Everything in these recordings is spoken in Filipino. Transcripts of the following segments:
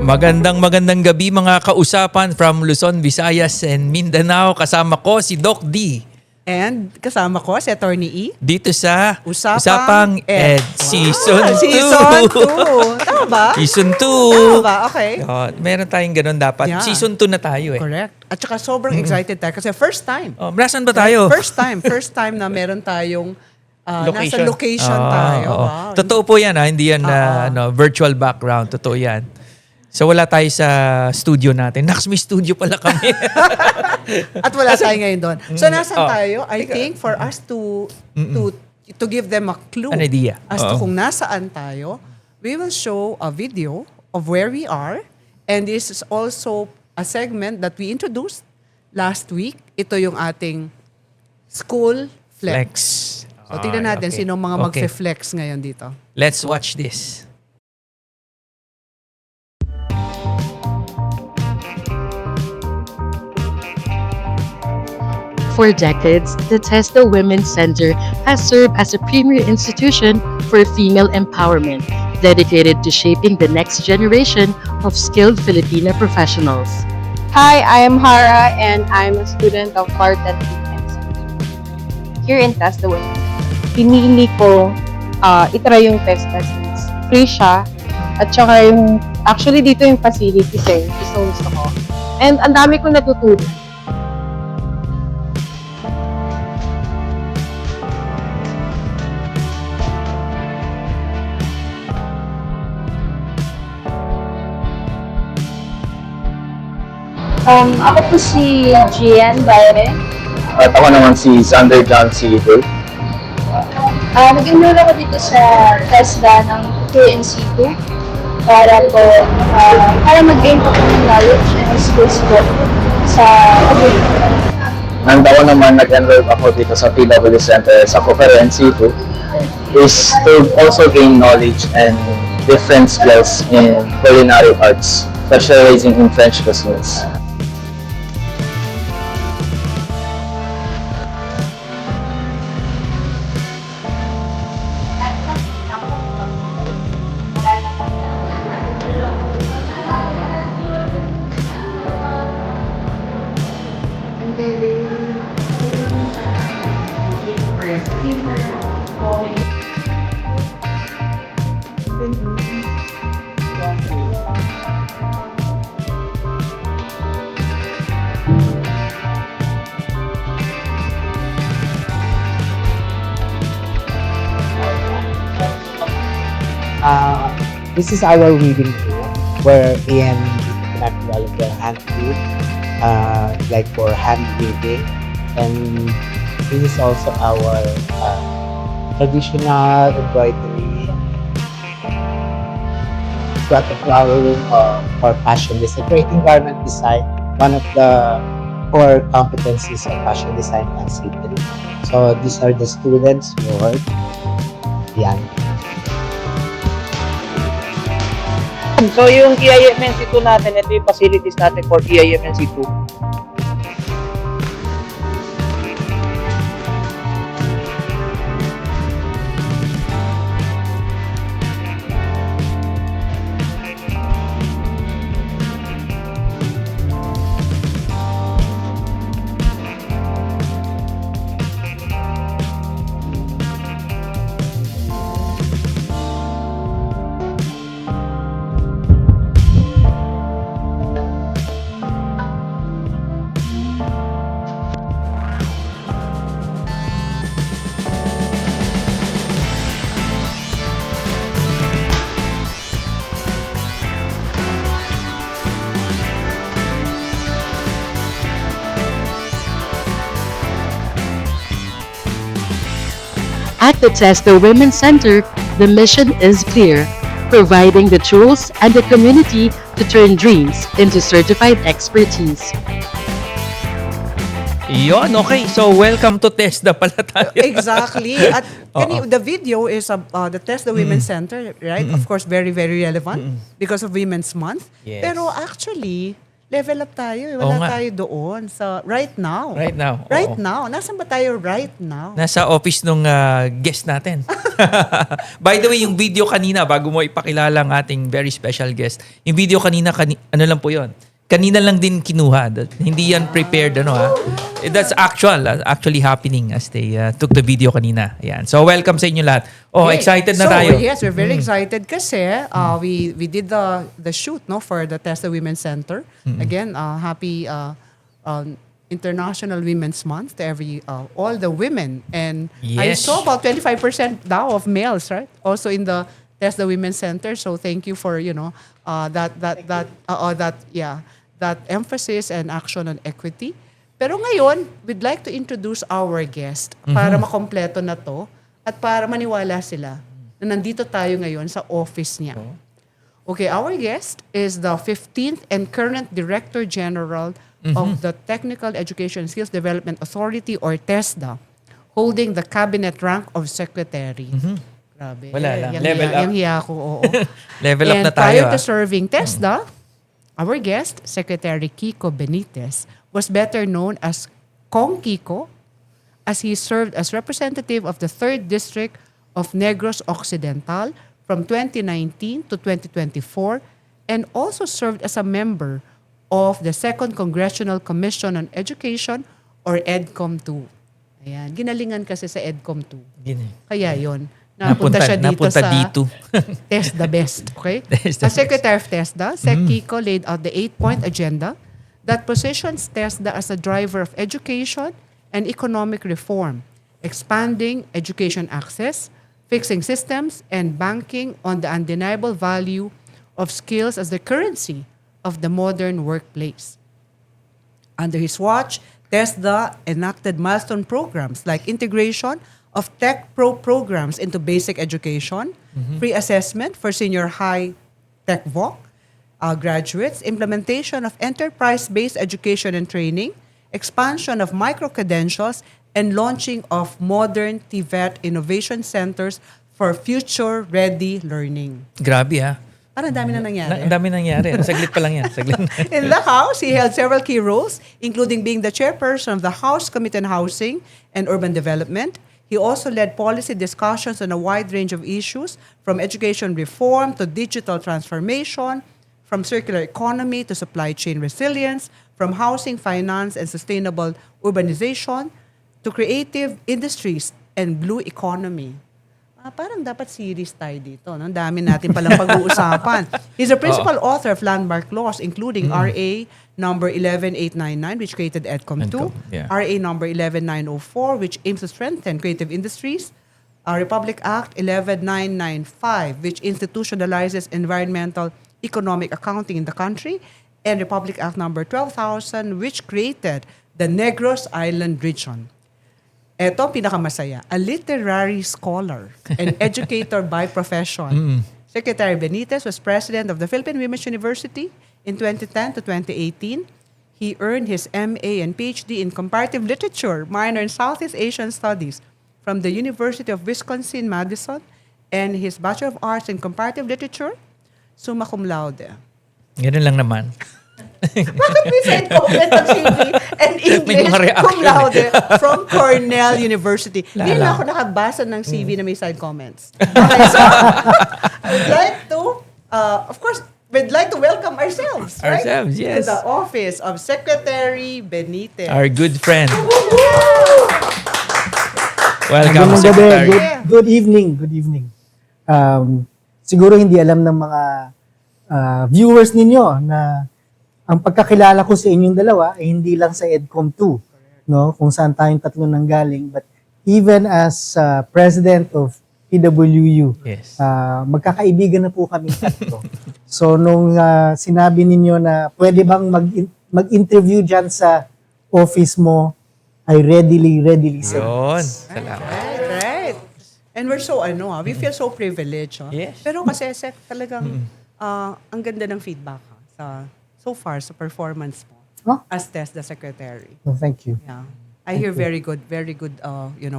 Magandang gabi mga kausapan from Luzon, Visayas, and Mindanao. Kasama ko si Doc D. And kasama ko si Attorney E. Dito sa Usapang Ed. Season 2. Season 2. Tama ba? Season 2. Tama ba? Okay. Meron tayong ganun dapat. Yeah. Season 2 na tayo eh. Correct. At saka sobrang excited tayo kasi first time. Nasaan ba tayo? First time na meron tayong nasa location Oo, tayo. oo. Wow. Totoo po yan hindi yan virtual background. Totoo yan. So wala tayo sa studio natin. Naks, may studio pala kami. At wala tayo ngayon doon. So nasaan tayo? I think for us to give them a clue An idea. as to kung nasaan tayo, we will show a video of where we are. And this is also a segment that we introduced last week. Ito yung ating school flex. So tignan natin sino mga mag-flex ngayon dito. Let's watch this. For decades, the TESDA Women's Center has served as a premier institution for female empowerment, dedicated to shaping the next generation of skilled Filipina professionals. Hi, I am Hara and I'm a student of Quartet Defense. Here in TESDA Women, pinili ko itry yung TESDA since free siya at saka yung, actually dito yung facilities gusto ko. And ang dami kong natutunan. Ako po si Gian Baire. At ako naman si Sander John Cito. Nag-enroll ako dito sa TESDA ng KNC2 para mag-gain po ng knowledge and skills po sa pag-ibig. And ako naman nag-enroll ako dito sa TESDABest Center sa Conference 2 is to also gain knowledge and different skills in culinary arts, specializing in French cuisines. This is our weaving tool wherein you can develop your hand tool, like for hand weaving, and this is also our traditional embroidery, got the flowering for fashion design, creating garment design, one of the core competencies of fashion design and sitting. So these are the students' work. Yan. So yung EIMNC2 natin, ito yung facilities natin for EIMNC2. At the TESDA Women's Center, the mission is clear, providing the tools and the community to turn dreams into certified expertise. Yun, okay. So welcome to TESDA pala tayo. Exactly. At the video is the TESDA Women's Center, right? Of course, very, very relevant because of Women's Month. Yes. Pero actually, level up tayo. Wala tayo doon sa right now. Right now. Right now. Nasaan ba tayo right now? Nasa office nung guest natin. By the way, yung video kanina, bago mo ipakilala ang ating very special guest, yung video kanina, ano lang po yon? Kanina lang din kinuha. Hindi yan prepared, That's actually happening as they took the video kanina. Ayan. So, welcome sa inyo lahat. Okay. Excited na So, tayo. yes, we're very excited kasi we did the shoot for the TESDA Women's Center. Again, happy International Women's Month to all the women. And I Yes. saw about 25% now of males, right? Also in the TESDA Women's Center. So thank you for that emphasis and action on equity. Pero ngayon, we'd like to introduce our guest para makompleto na to at para maniwala sila na nandito tayo ngayon sa office niya. Okay, our guest is the 15th and current Director General of the Technical Education and Skills Development Authority or TESDA, holding the cabinet rank of Secretary. Grabe. Wala lang. Level up. Yung hiya ko, oo. Level up And na tayo. prior to serving TESDA, our guest, Secretary Kiko Benitez, was better known as Kong Kiko, as he served as representative of the 3rd District of Negros Occidental from 2019 to 2024 and also served as a member of the 2nd Congressional Commission on Education or EDCOM2. Ayan, ginalingan kasi sa EDCOM2. Kaya yon. Napunta siya dito sa TESDABest. Okay? As Secretary of TESDA, Sec Kiko laid out the 8-point agenda that positions TESDA as a driver of education and economic reform, expanding education access, fixing systems, and banking on the undeniable value of skills as the currency of the modern workplace. Under his watch, TESDA enacted milestone programs like integration of Tech Pro programs into basic education, free assessment for senior high tech-voc graduates, implementation of enterprise-based education and training, expansion of micro-credentials, and launching of modern TVET innovation centers for future-ready learning. Grabe Parang dami na nangyari. Ang dami nangyari. Saglit pa lang yan. Saglit. In the House, he held several key roles, including being the chairperson of the House Committee on Housing and Urban Development. He also led policy discussions on a wide range of issues, from education reform to digital transformation, from circular economy to supply chain resilience, from housing finance and sustainable urbanization to creative industries and blue economy. Parang dapat series tayo dito. No? Dami natin palang pag-uusapan. He's a principal author of landmark laws including RA number 11899 which created EDCOM2, RA number 11904 which aims to strengthen creative industries, Republic Act 11995 which institutionalizes environmental economic accounting in the country, and Republic Act number 12000 which created the Negros Island region. Ito, pinakamasaya, a literary scholar and educator by profession. Secretary Benitez was president of the Philippine Women's University in 2010 to 2018. He earned his MA and PhD in comparative literature, minor in Southeast Asian studies from the University of Wisconsin-Madison, and his Bachelor of Arts in comparative literature, summa cum laude. Ganun lang naman. Bakit may side comment ang CV and English cum laude from Cornell University? Hindi na ako nakabasa ng CV na may side comments. Okay, so I'd like to, of course, we'd like to welcome ourselves, right? Ourselves, yes. To the office of Secretary Benitez. Our good friend. Welcome, Magandang Secretary. gabi. Good evening. Good evening. Siguro hindi alam ng mga viewers ninyo na ang pagkakilala ko sa inyong dalawa ay hindi lang sa EDCOM2, no? Kung saan tayong tatlo nanggaling, but even as president of PWU, Yes. magkakaibigan na po kami tatlo. So nung sinabi ninyo na pwede bang mag-interview dyan sa office mo, I readily said Yun. yes. Salamat. Right. And we're so, we feel so privileged. Yes. Pero kasi, Sec, talagang ang ganda ng feedback so far sa performance mo as TESDA Secretary. Well, thank you. Yeah. I hear very good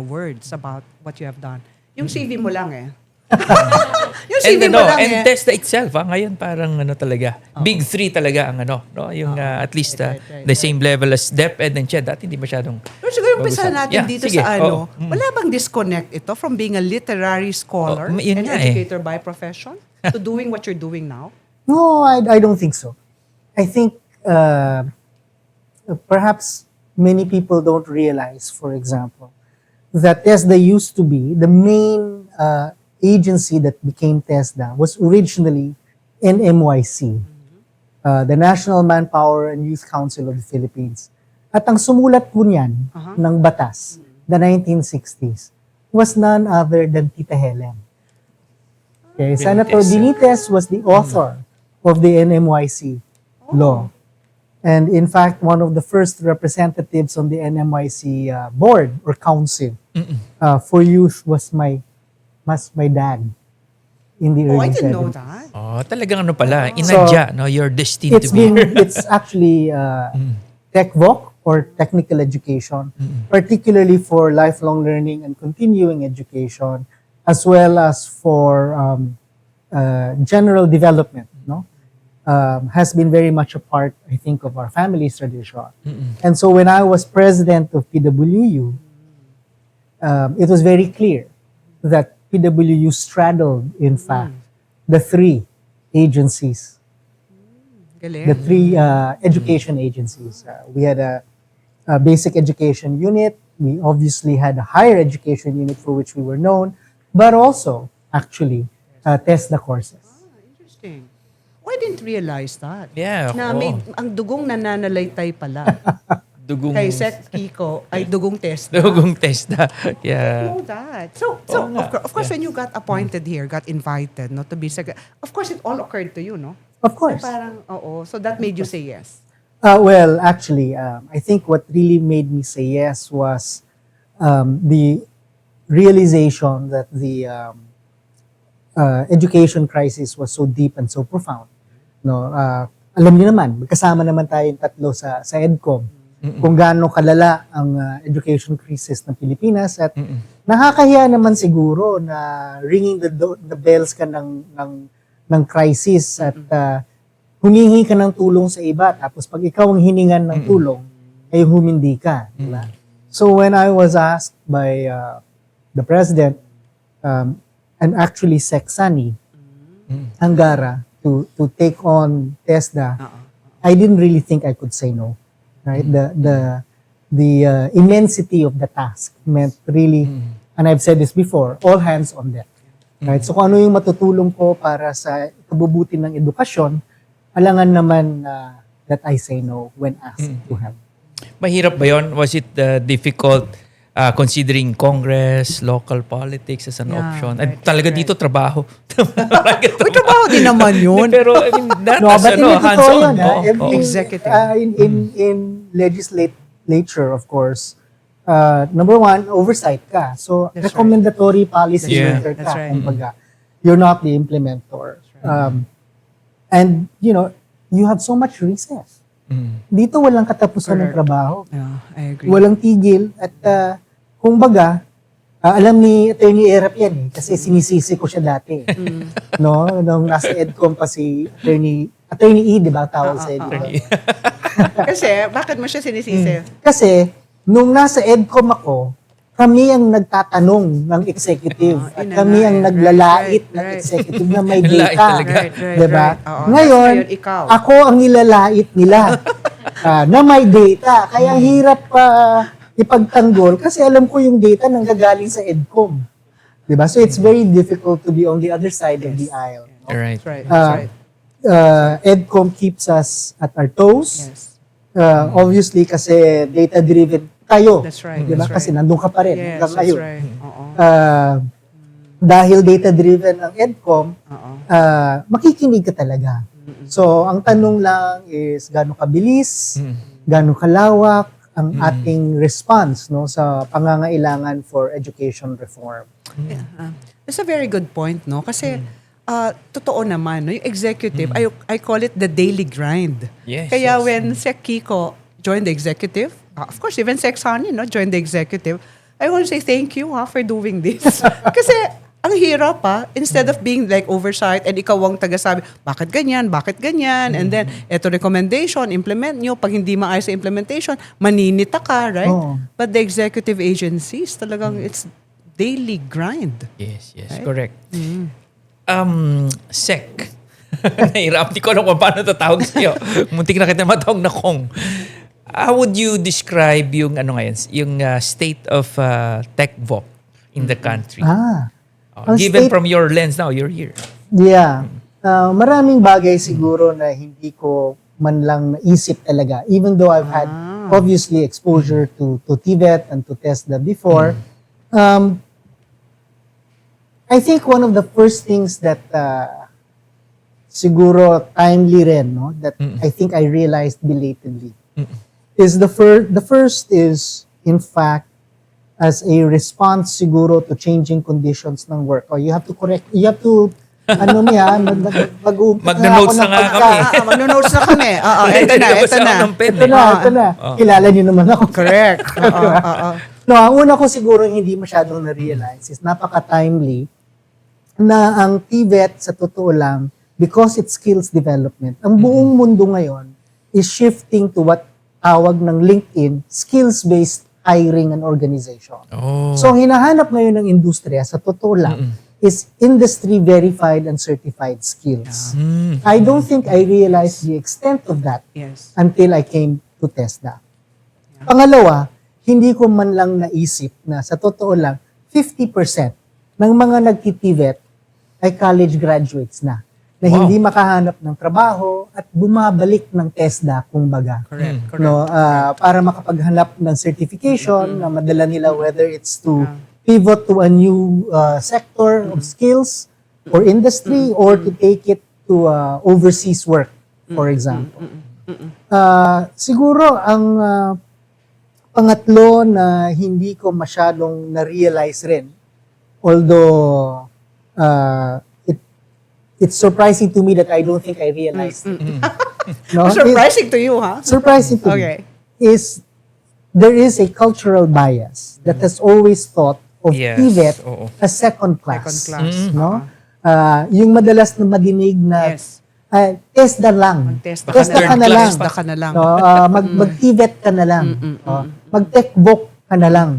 words about what you have done. Yung CV mo lang Yung And, CV mo lang and eh. TESDA itself, ngayon parang talaga, big three talaga ang no? Yung at least the same level as DepEd and CHED. Dati hindi masyadong Pero siguro umpisa pag-usapan. natin Yeah, dito sige. sa ano, Oo. wala bang disconnect ito from being a literary scholar Yun and nga eh. educator by profession to doing what you're doing now? No, I don't think so. I think perhaps many people don't realize, for example, that TESDA used to be the main agency that became TESDA was originally NMYC, the National Manpower and Youth Council of the Philippines. At ang sumulat po niyan ng batas, the 1960s, was none other than Tita Helen. Okay, Senator Benitez was the author of the NMYC law. And in fact, one of the first representatives on the NMYC board or council for youth was my dad in the Oh, early I didn't know 70s. that. talagang pala, inadya, you're destined to be here. It's actually tech-voc or technical education, particularly for lifelong learning and continuing education, as well as for general development, no? Has been very much a part, I think, of our family's tradition. And so when I was president of PWU, it was very clear that PWU straddled, in fact, the three agencies, the Galing. three education agencies. We had a basic education unit. We obviously had a higher education unit for which we were known, but also, actually, TESDA courses. Interesting. Oh, I didn't realize that. Yeah, Na may, ang dugong nananalaytay pala. Dugong, Kay Sec Kiko ay dugong TESDA. dugong TESDA. I Yeah. know that. So Oo nga. of course, when you got appointed here, got invited, no, to be of course, it all occurred to you, no? Of course. Parang, oo. So that made you say yes. Well, actually, I think what really made me say yes was the realization that the education crisis was so deep and so profound. No, alam niyo naman, kasama naman tayong tatlo sa EDCOM kung gaano kalala ang education crisis ng Pilipinas at nakakahiya naman siguro na ringing the bells ka ng crisis at humingi ka ng tulong sa iba tapos pag ikaw ang hiningan ng tulong ay humindi ka, di ba? So when I was asked by the president and actually Sec Sani Angara to take on TESDA, I didn't really think I could say no. Right? The immensity of the task meant really, and I've said this before, all hands on deck. Right? So kung ano yung matutulong ko para sa kabubuti ng edukasyon, alangan naman that I say no when asked to help. Mahirap ba yun? Was it difficult considering Congress, local politics as an Yeah, option? right, At talaga right. dito, trabaho. Uy, trabaho din naman yun. Pero, I mean, that No, as, but hands-on. Executive. In legislature, of course, number one, oversight ka. So, That's recommendatory policy Yeah. maker That's ka. right. Kumbaga, you're not the implementer. And, you have so much recess. Dito walang katapusan ng Correct. trabaho. Yeah, I agree. Walang tigil. At, kumbaga, alam ni Attorney Erap yan kasi sinisisi ko siya dati. No? Nung nasa EDCOM pa si Attorney E, di ba? Tawag sa EDCOM. Kasi, bakit mo siya sinisisi? Kasi, nung nasa EDCOM ako, kami ang nagtatanong ng executive at yun na kami nga ang eh. naglalait ng Right. executive na may Lalait data. talaga. Right, Diba? right. Oo. Ngayon, Tapos ikaw. ako ang nilalait nila na may data. Kaya hirap pa ipagtanggol kasi alam ko yung data nang gagaling sa EDCOM. Diba? So it's very difficult to be on the other side of the aisle. Right. That's right. That's right. EDCOM keeps us at our toes. Yes. Obviously kasi data-driven tayo. That's right. Diba? That's Kasi right. nandun ka pa rin Yes, hanggang that's ngayon. right. Oo. Dahil data-driven ang EDCOM, Oo. makikinig ka talaga. So, ang tanong lang is gaano kabilis, gaano kalawak ang ating response no sa pangangailangan for education reform. That's a very good point, no? Kasi, totoo naman, no? Yung executive, I call it the daily grind. Yes, Kaya yes. when Sec Kiko joined the executive, of course, even Sec Sonny, no, joined the executive, I want to say thank you for doing this. Kasi, ang hirap instead of being like oversight and ikaw ang tagasabi, bakit ganyan, and then eto recommendation, implement nyo, pag hindi maayos sa implementation, maninita ka, right? Oo. But the executive agencies, talagang it's daily grind. Yes, Right? correct. Sec. Nahirap, di ko alam kung paano tatawag sa'yo. Muntik na kita matawag na Kong. How would you describe yung yung state of tech-voc in the country? Ang Given state- from your lens now, you're here. Yeah. Maraming bagay siguro na hindi ko man lang naisip talaga. Even though I've had obviously exposure to TVET and to TESDA before, I think one of the first things that siguro timely rin, no, that I think I realized belatedly is the first is in fact as a response siguro to changing conditions ng work. Or you have to Magno-notes na nga kami. Magno-notes na kami. Ito na. Ito na. Kilala niyo naman ako. Correct. No, ang una ko siguro hindi masyadong na-realize is napaka-timely na ang TVET sa totoo lang, because it's skills development, ang buong mundo ngayon is shifting to what tawag ng LinkedIn, skills-based hiring and organization. So, ang hinahanap ngayon ng industriya, sa totoo lang, is industry-verified and certified skills. I don't think I realized the extent of that until I came to TESDA. Pangalawa, hindi ko man lang naisip na sa totoo lang, 50% ng mga nagtitivet ay college graduates na hindi makahanap ng trabaho at bumabalik ng TESDA, kumbaga. Correct. No, para makapaghanap ng certification na madala nila, whether it's to pivot to a new sector of skills or industry or to take it to overseas work, for example. Siguro ang pangatlo na hindi ko masyadong na-realize rin, although it's surprising to me that I don't think I realized it. No? Surprising to you, huh? Surprising to me is there is a cultural bias that has always thought of TVET as second class. No? Yung madalas na madinig na TESDA lang. TESDA ka na lang. No? Mag-TVET ka na lang. Mag-tech-voc ka na lang.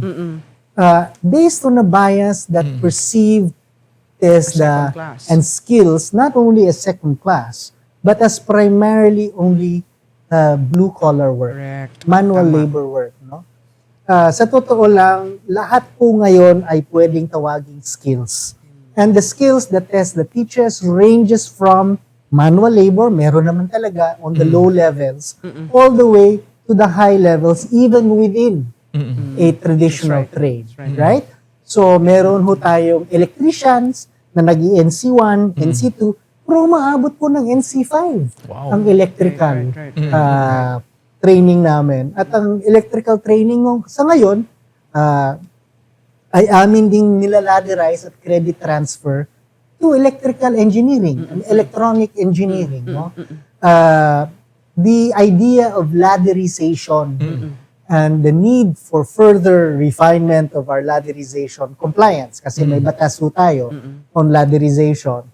Based on a bias that perceived TESDA and skills not only as second class, but as primarily only blue-collar work, manual labor work. No? Sa totoo lang, lahat po ngayon ay pwedeng tawaging skills. And the skills that TESDA teaches ranges from manual labor, meron naman talaga on the low levels, all the way to the high levels, even within a traditional trade. Right? So, meron ho tayong electricians na nag-NC1, NC2, pero maabot po ng NC5 ang electrical training namin. At ang electrical training sa ngayon ay amin ding nilaladerize at credit transfer to electrical engineering and electronic engineering. No? The idea of ladderization and the need for further refinement of our ladderization compliance, kasi may batas po tayo on ladderization,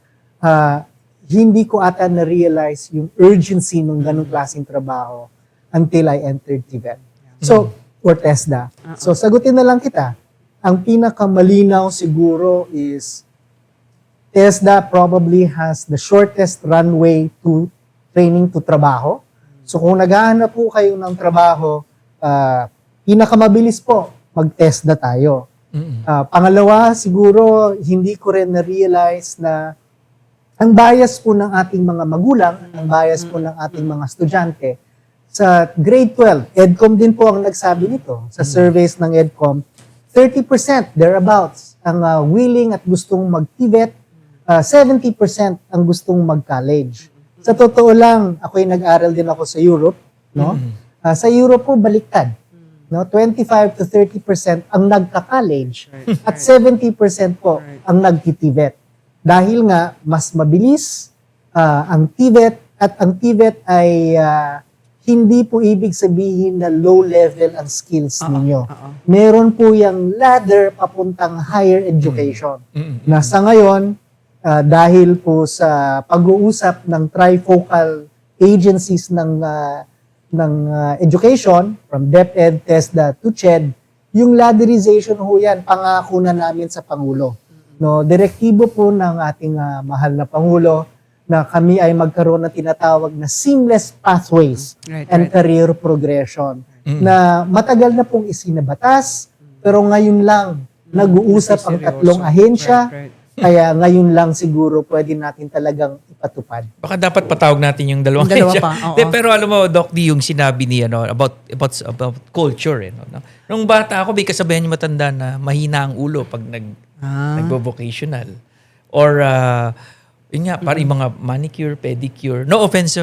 hindi ko ata na-realize yung urgency ng ganung klaseng trabaho until I entered TVET. So, or TESDA. So, sagutin na lang kita. Ang pinakamalinaw siguro is TESDA probably has the shortest runway to training to trabaho. So, kung naghahanap po kayo ng trabaho, pinakamabilis po, mag-TESDA tayo. Pangalawa, siguro, hindi ko rin na-realize na ang bias po ng ating mga magulang, ang bias po ng ating mga estudyante, sa grade 12, EDCOM din po ang nagsabi nito, sa surveys ng EDCOM, 30% thereabouts ang willing at gustong mag-TVET, 70% ang gustong mag-college. Sa totoo lang, ako'y nag-aral din ako sa Europe, no? Sa Europe po, baliktad. No? 25 to 30% ang nagka-college at 70% po ang nag-TVET. Dahil nga, mas mabilis ang TVET at ang TVET ay hindi po ibig sabihin na low level ang skills ninyo. Oo. Meron po yung ladder papuntang higher education. Na sa ngayon, dahil po sa pag-uusap ng trifocal agencies ng education, from DepEd, TESDA to CHED, yung ladderization ho yan, pangako na namin sa Pangulo. No, direktibo po ng ating mahal na Pangulo na kami ay magkaroon ng tinatawag na seamless pathways and career progression na matagal na pong isinabatas pero ngayon lang nag-uusap ang tatlong ahensya kaya ngayon lang siguro pwede natin talagang ipatupad. Baka dapat patawag natin yung dalawang Dalawa ahensya. pa, oo. Pero alam mo, Doc D, yung sinabi ni about culture. No? Nung bata ako, may kasabihan yung matanda na mahina ang ulo pag nagbo-vocational. Or, yun nga, parang yung mga manicure, pedicure. No offense,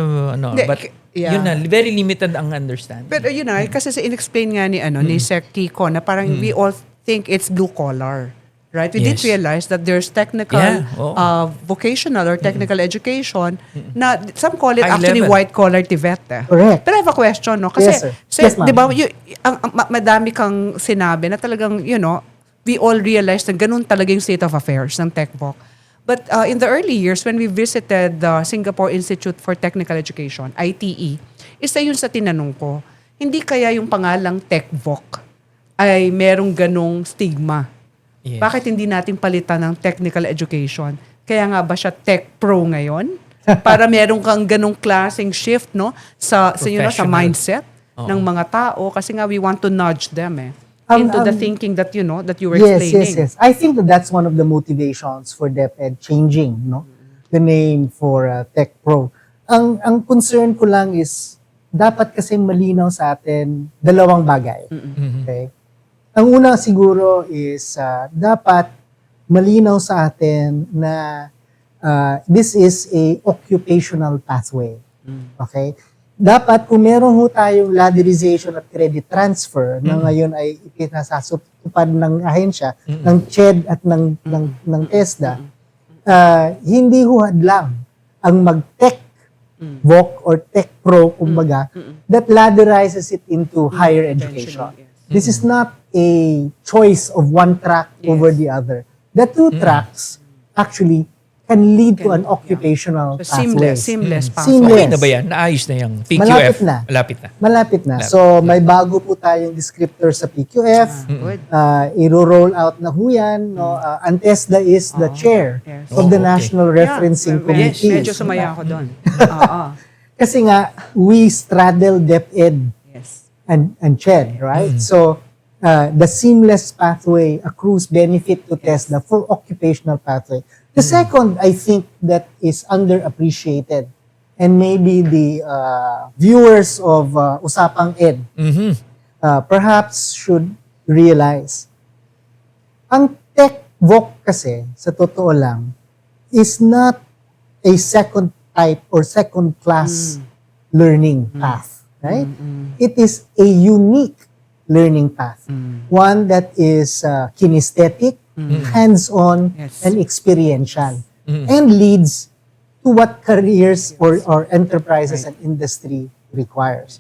but yun na, very limited ang understanding. Pero yun na, kasi sa in-explain nga ni Sec Kiko na parang we all think it's blue collar. Right? We didn't realize that there's technical, vocational or technical education na some call it High actually level. white-collar TVET. Correct. Pero I have a question, no? Kasi, Yes, sir. Yes, ma'am. di ba, madami kang sinabi na talagang, we all realized na ganun talaga yung state of affairs ng tech-voc. But in the early years, when we visited the Singapore Institute for Technical Education, ITE, isa yun sa tinanong ko, hindi kaya yung pangalang tech-voc ay merong ganong stigma? Yes. Bakit hindi natin palitan ng technical education? Kaya nga ba siya tech pro ngayon? Para meron kang ganong klaseng shift, no? Sa Professional. mindset ng mga tao. Kasi nga we want to nudge them into the thinking that that you were explaining. Yes. I think that's one of the motivations for DepEd changing, the name for Tech Pro. Ang concern ko lang is dapat kasi malinaw sa atin dalawang bagay. Okay? Ang una siguro is dapat malinaw sa atin na this is a occupational pathway. Okay? Dapat kung meron ho tayong ladderization at credit transfer na ngayon ay ipinasasupad ng ahensya, ng CHED at ng TESDA, hindi ho hadlang ang mag-tech voc or tech pro, kumbaga, that ladderizes it into higher education. This is not a choice of one track over the other. The two tracks actually can lead to an occupational pathway. Seamless pathway. Okay na ba yan? Naayos na yung PQF? Malapit na. Malapit na. So, may bago po tayong descriptor sa PQF. Good. Iro-roll out na ho yan. Ang TESDA is the chair of the National Referencing Committee. Medyo sumaya ako doon. Oo. Kasi nga, we straddle DepEd Yes. and CHED, right? So, the seamless pathway accrues benefit to TESDA for occupational pathway. The second, I think, that is underappreciated, and maybe the viewers of Usapang Ed perhaps should realize, ang tech-voc kasi, sa totoo lang, is not a second type or second class learning path, right? It is a unique learning path. One that is kinesthetic, hands-on, and experiential, and leads to what careers or enterprises and industry requires.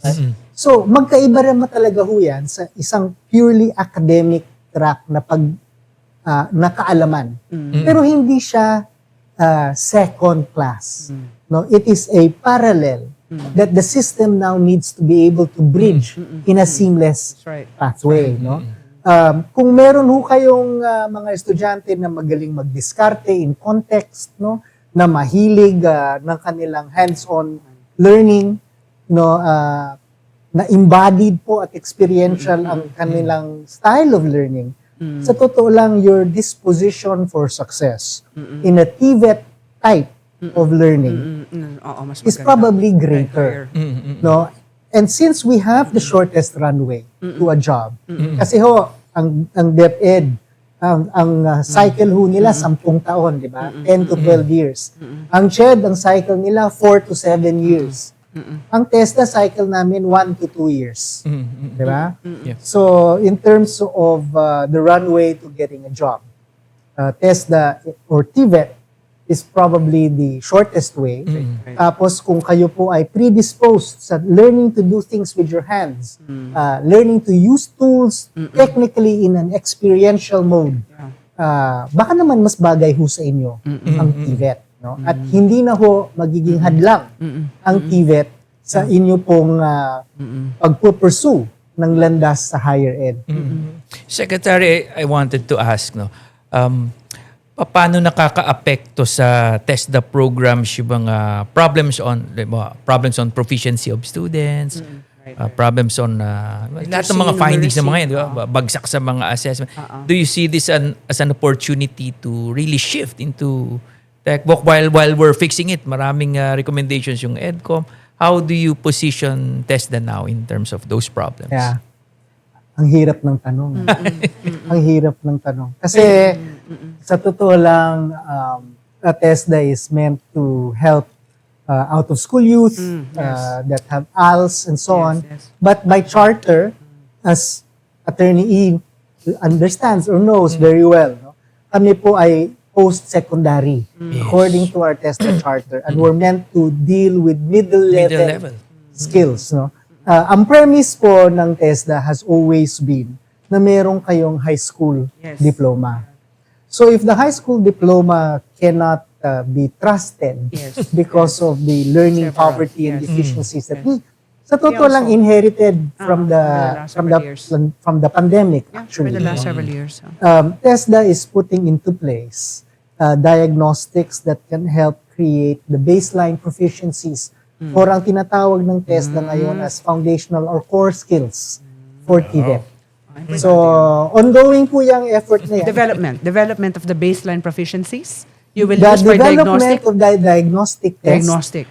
So, magkaiba naman talaga ho yan sa isang purely academic track na nakaalaman. Pero hindi siya second class. No, it is a parallel that the system now needs to be able to bridge in a seamless pathway. No? Kung meron ho kayong mga estudyante na magaling magdiskarte in context, na mahilig ng kanilang hands-on learning, na embodied po at experiential ang kanilang style of learning, sa totoo lang, your disposition for success in a TVET type of learning is probably greater. No? And since we have the shortest runway to a job, kasi ang DepEd, ang cycle ho nila 10 taon, di ba? 10 to 12 years. Ang CHED, ang cycle nila 4 to 7 years. Ang TESDA cycle namin 1 to 2 years. Di ba? So, in terms of the runway to getting a job, TESDA or TVET is probably the shortest way. Right. Tapos kung kayo po ay predisposed sa learning to do things with your hands, learning to use tools technically in an experiential mode, baka naman mas bagay ho sa inyo ang TVET. No? At hindi na ho magiging hadlang ang TVET sa inyo pong pagpupursue ng landas sa higher ed. Secretary, I wanted to ask, no, paano nakaka-apekto sa TESDA programs yung mga problems on proficiency of students, problems on lahat ng mga findings ng mga yan, di ba? Bagsak sa mga assessment. Do you see this as an opportunity to really shift into tech-voc while we're fixing it? Maraming recommendations yung EDCOM. How do you position TESDA now in terms of those problems? Yeah. Ang hirap ng tanong. Ang hirap ng tanong. Kasi sa totoo lang, TESDA is meant to help out-of-school youth that have ALS and so on. But by charter, as Attorney E understands or knows very well, no? Kami po ay post-secondary according to our TESDA charter, and we're meant to deal with middle-level skills. No? Ang premise po ng TESDA has always been na meron kayong high school diploma. So if the high school diploma cannot be trusted because of the learning poverty and deficiencies that we sa totoo lang inherited from the pandemic actually. For the last several years. TESDA is putting into place diagnostics that can help create the baseline proficiencies or ang tinatawag ng TESDA ngayon as foundational or core skills for TVET. So, ongoing po yung effort na yan. Development of the baseline proficiencies. You will use for development diagnostic. of the diagnostic test. Diagnostic.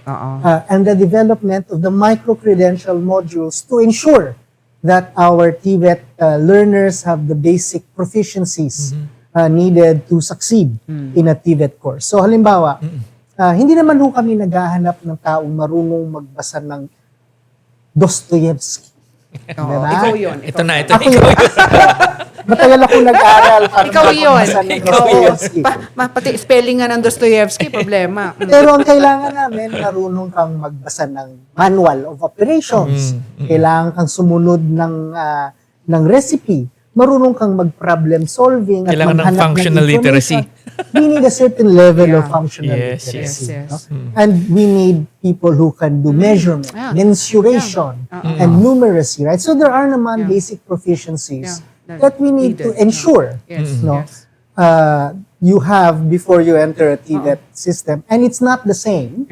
And the development of the micro-credential modules to ensure that our TVET learners have the basic proficiencies needed to succeed in a TVET course. So halimbawa, hindi naman ho kami naghahanap ng taong marunong magbasa ng Dostoevsky. Diba? Ikaw yun. Ito na. Ako yun. Matagal ako nag-aral para Ikaw yun. magbasa ng Dostoevsky. Pati spelling nga ng Dostoevsky, problema. Pero ang kailangan namin, marunong kang magbasa ng manual of operations. Kailangan kang sumunod ng recipe. Marunong kang mag-problem solving at Kailangan ng maghanap functional ng information. literacy. We need a certain level of functional Yes, literacy. yes. No? And we need people who can do measurement, mensuration, and numeracy, right? So there are naman basic proficiencies that we need to ensure no, you have before you enter a TVET system. And it's not the same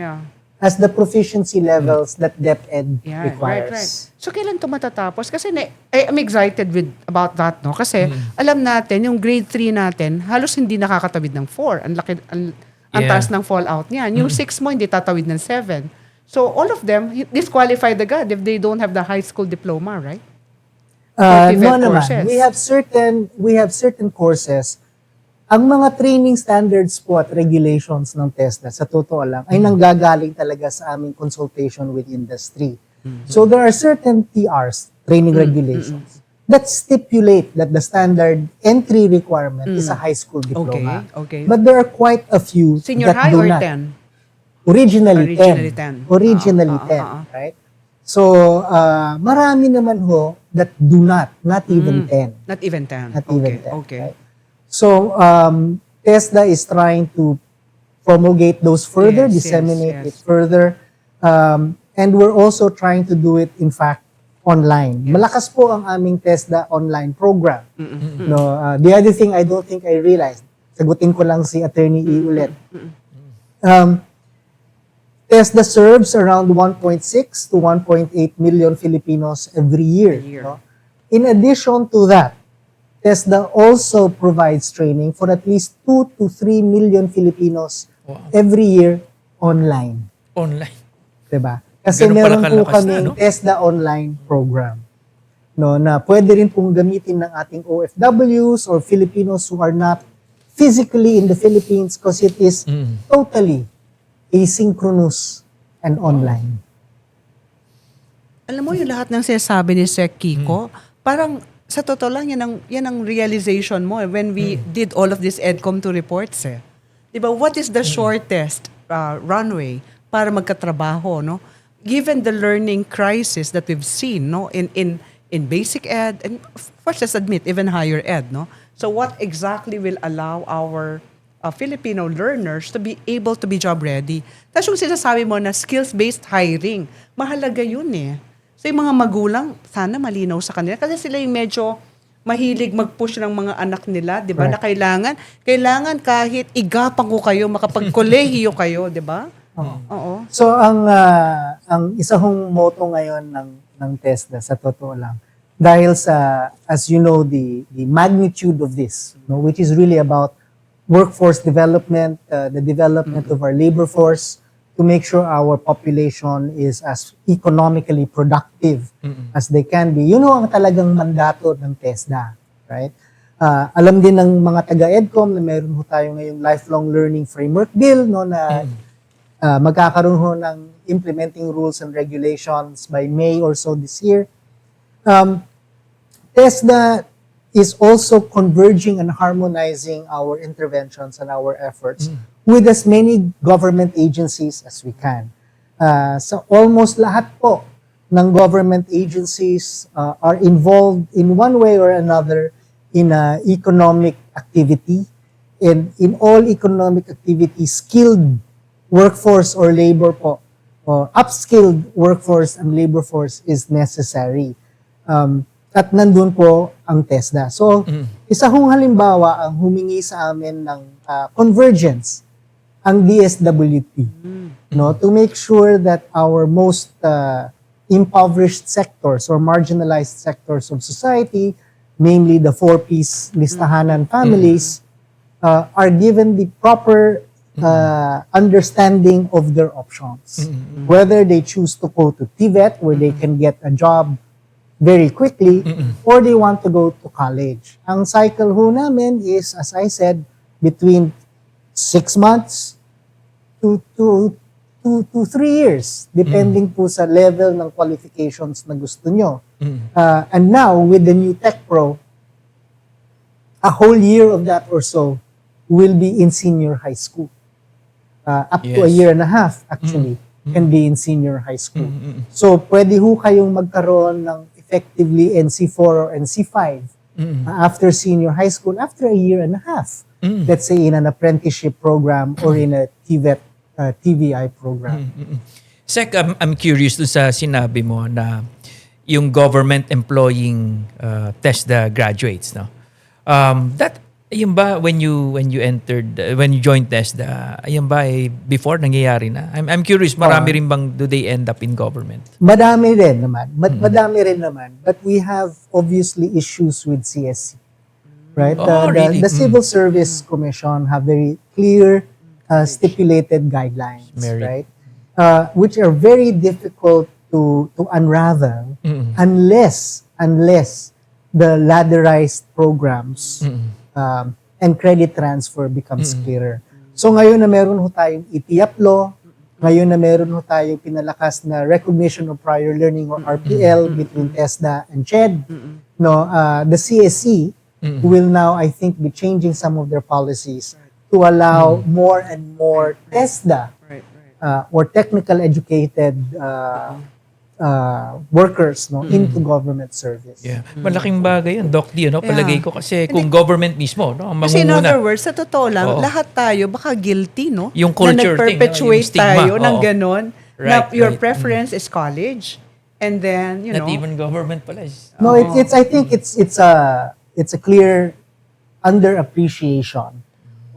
as the proficiency levels that DepEd requires. Right. So kailan ito matatapos? Kasi I'm excited about that, no? Kasi alam natin, yung grade 3 natin, halos hindi nakakatawid ng 4. Ang laki, ang taas ng fallout niyan. Yung 6 mo, hindi tatawid ng 7. So all of them disqualify the God if they don't have the high school diploma, right? No naman. We have certain courses. Ang mga training standards po at regulations ng TESDA, sa totoo lang, ay nanggagaling talaga sa aming consultation with industry. So there are certain TRs, training regulations, that stipulate that the standard entry requirement is a high school diploma. Okay. But there are quite a few Senior that high do or not. 10? Originally 10. 10. Originally 10, right? So, marami naman ho that do not even 10. Not even 10. Not even 10. Okay. Right? So, TESDA is trying to promulgate those further, disseminate it further. And we're also trying to do it, in fact, online. Malakas po ang aming TESDA online program. No, the other thing I don't think I realized, sagutin ko lang si Attorney E ulit. TESDA serves around 1.6 to 1.8 million Filipinos every year. No? In addition to that, TESDA also provides training for at least 2 to 3 million Filipinos every year online. Online. Diba? Kasi Ganun pala meron po kalakas kami na, no? TESDA online program. No, na pwede rin pong gamitin ng ating OFWs or Filipinos who are not physically in the Philippines because it is totally asynchronous and online. Alam mo, yung lahat ng sinasabi ni Sec Kiko, parang sa totoo lang, yan ang realization mo when we did all of these EDCOM2 reports. Di ba? What is the shortest runway para magkatrabaho, no? Given the learning crisis that we've seen, no, in basic ed and of course, let's admit, even higher ed, no. So what exactly will allow our Filipino learners to be able to be job ready? Tapos yung sinasabi mo na skills-based hiring, mahalaga yun eh. So yung mga magulang, sana malinaw sa kanila kasi sila yung medyo mahilig mag-push ng mga anak nila, di ba? Right. Na kailangan kahit igapang ko kayo, makapag-kolehiyo kayo, di ba? Oo. So ang isa kong motto ngayon ng TESDA sa totoo lang, dahil sa, as you know, the magnitude of this, no, which is really about workforce development, the development of our labor force, to make sure our population is as economically productive as they can be. Yun ang talagang mandato ng TESDA, right? Alam din ng mga taga-EDCOM na meron ho tayo ngayong lifelong learning framework bill, no, na magkakaroon ho ng implementing rules and regulations by May or so this year. TESDA is also converging and harmonizing our interventions and our efforts with as many government agencies as we can. So almost lahat po ng government agencies are involved in one way or another in economic activity. And in all economic activities, skilled workforce or labor po, or upskilled workforce and labor force is necessary. At nandun po ang TESDA. So, isa kong halimbawa ang humingi sa amin ng convergence, ang DSWT, no, to make sure that our most impoverished sectors or marginalized sectors of society, namely the 4-piece listahanan families, are given the proper understanding of their options. Whether they choose to go to TVET, where they can get a job very quickly, or they want to go to college. Ang cycle ho namin is, as I said, between 6 months to 3 years, depending po sa level ng qualifications na gusto nyo. And now, with the new Tech Pro, a whole year of that or so will be in senior high school. Up to a year and a half, actually, can be in senior high school. So, pwede ho kayong magkaroon ng effectively NC4 or NC5 after senior high school, after a year and a half. Let's say in an apprenticeship program or in a TVET, TVI program. Sec, I'm curious dun sa sinabi mo na yung government employing TESDA graduates, no? Ayun ba when you entered, when you joined TESDA, ayun ba before nangyayari na? I'm curious, marami rin bang do they end up in government? Madami rin naman. Madami rin naman. But we have obviously issues with CSC. Right? Really? The Civil Service Commission have very clear stipulated guidelines, right? Which are very difficult to unravel unless the ladderized programs and credit transfer becomes clearer. So ngayon na meron ho tayong ETIAP law, ngayon na meron ho tayong pinalakas na recognition of prior learning or RPL between TESDA and CHED, no, the CSC will now, I think, be changing some of their policies to allow more and more TESDA or technical educated workers, no, into government service. Yeah. Malaking bagay yun, Doc D, no? Palagay ko kasi kung government mismo, no, ang Kasi in mangunguna. other words, sa totoo lang, lahat tayo baka guilty, no? Yung culture na thing, nag-perpetuate yung stigma. tayo ng ganon, na Right, your right. preference is college. And then, you Not know, even government pala. No, I think it's a clear underappreciation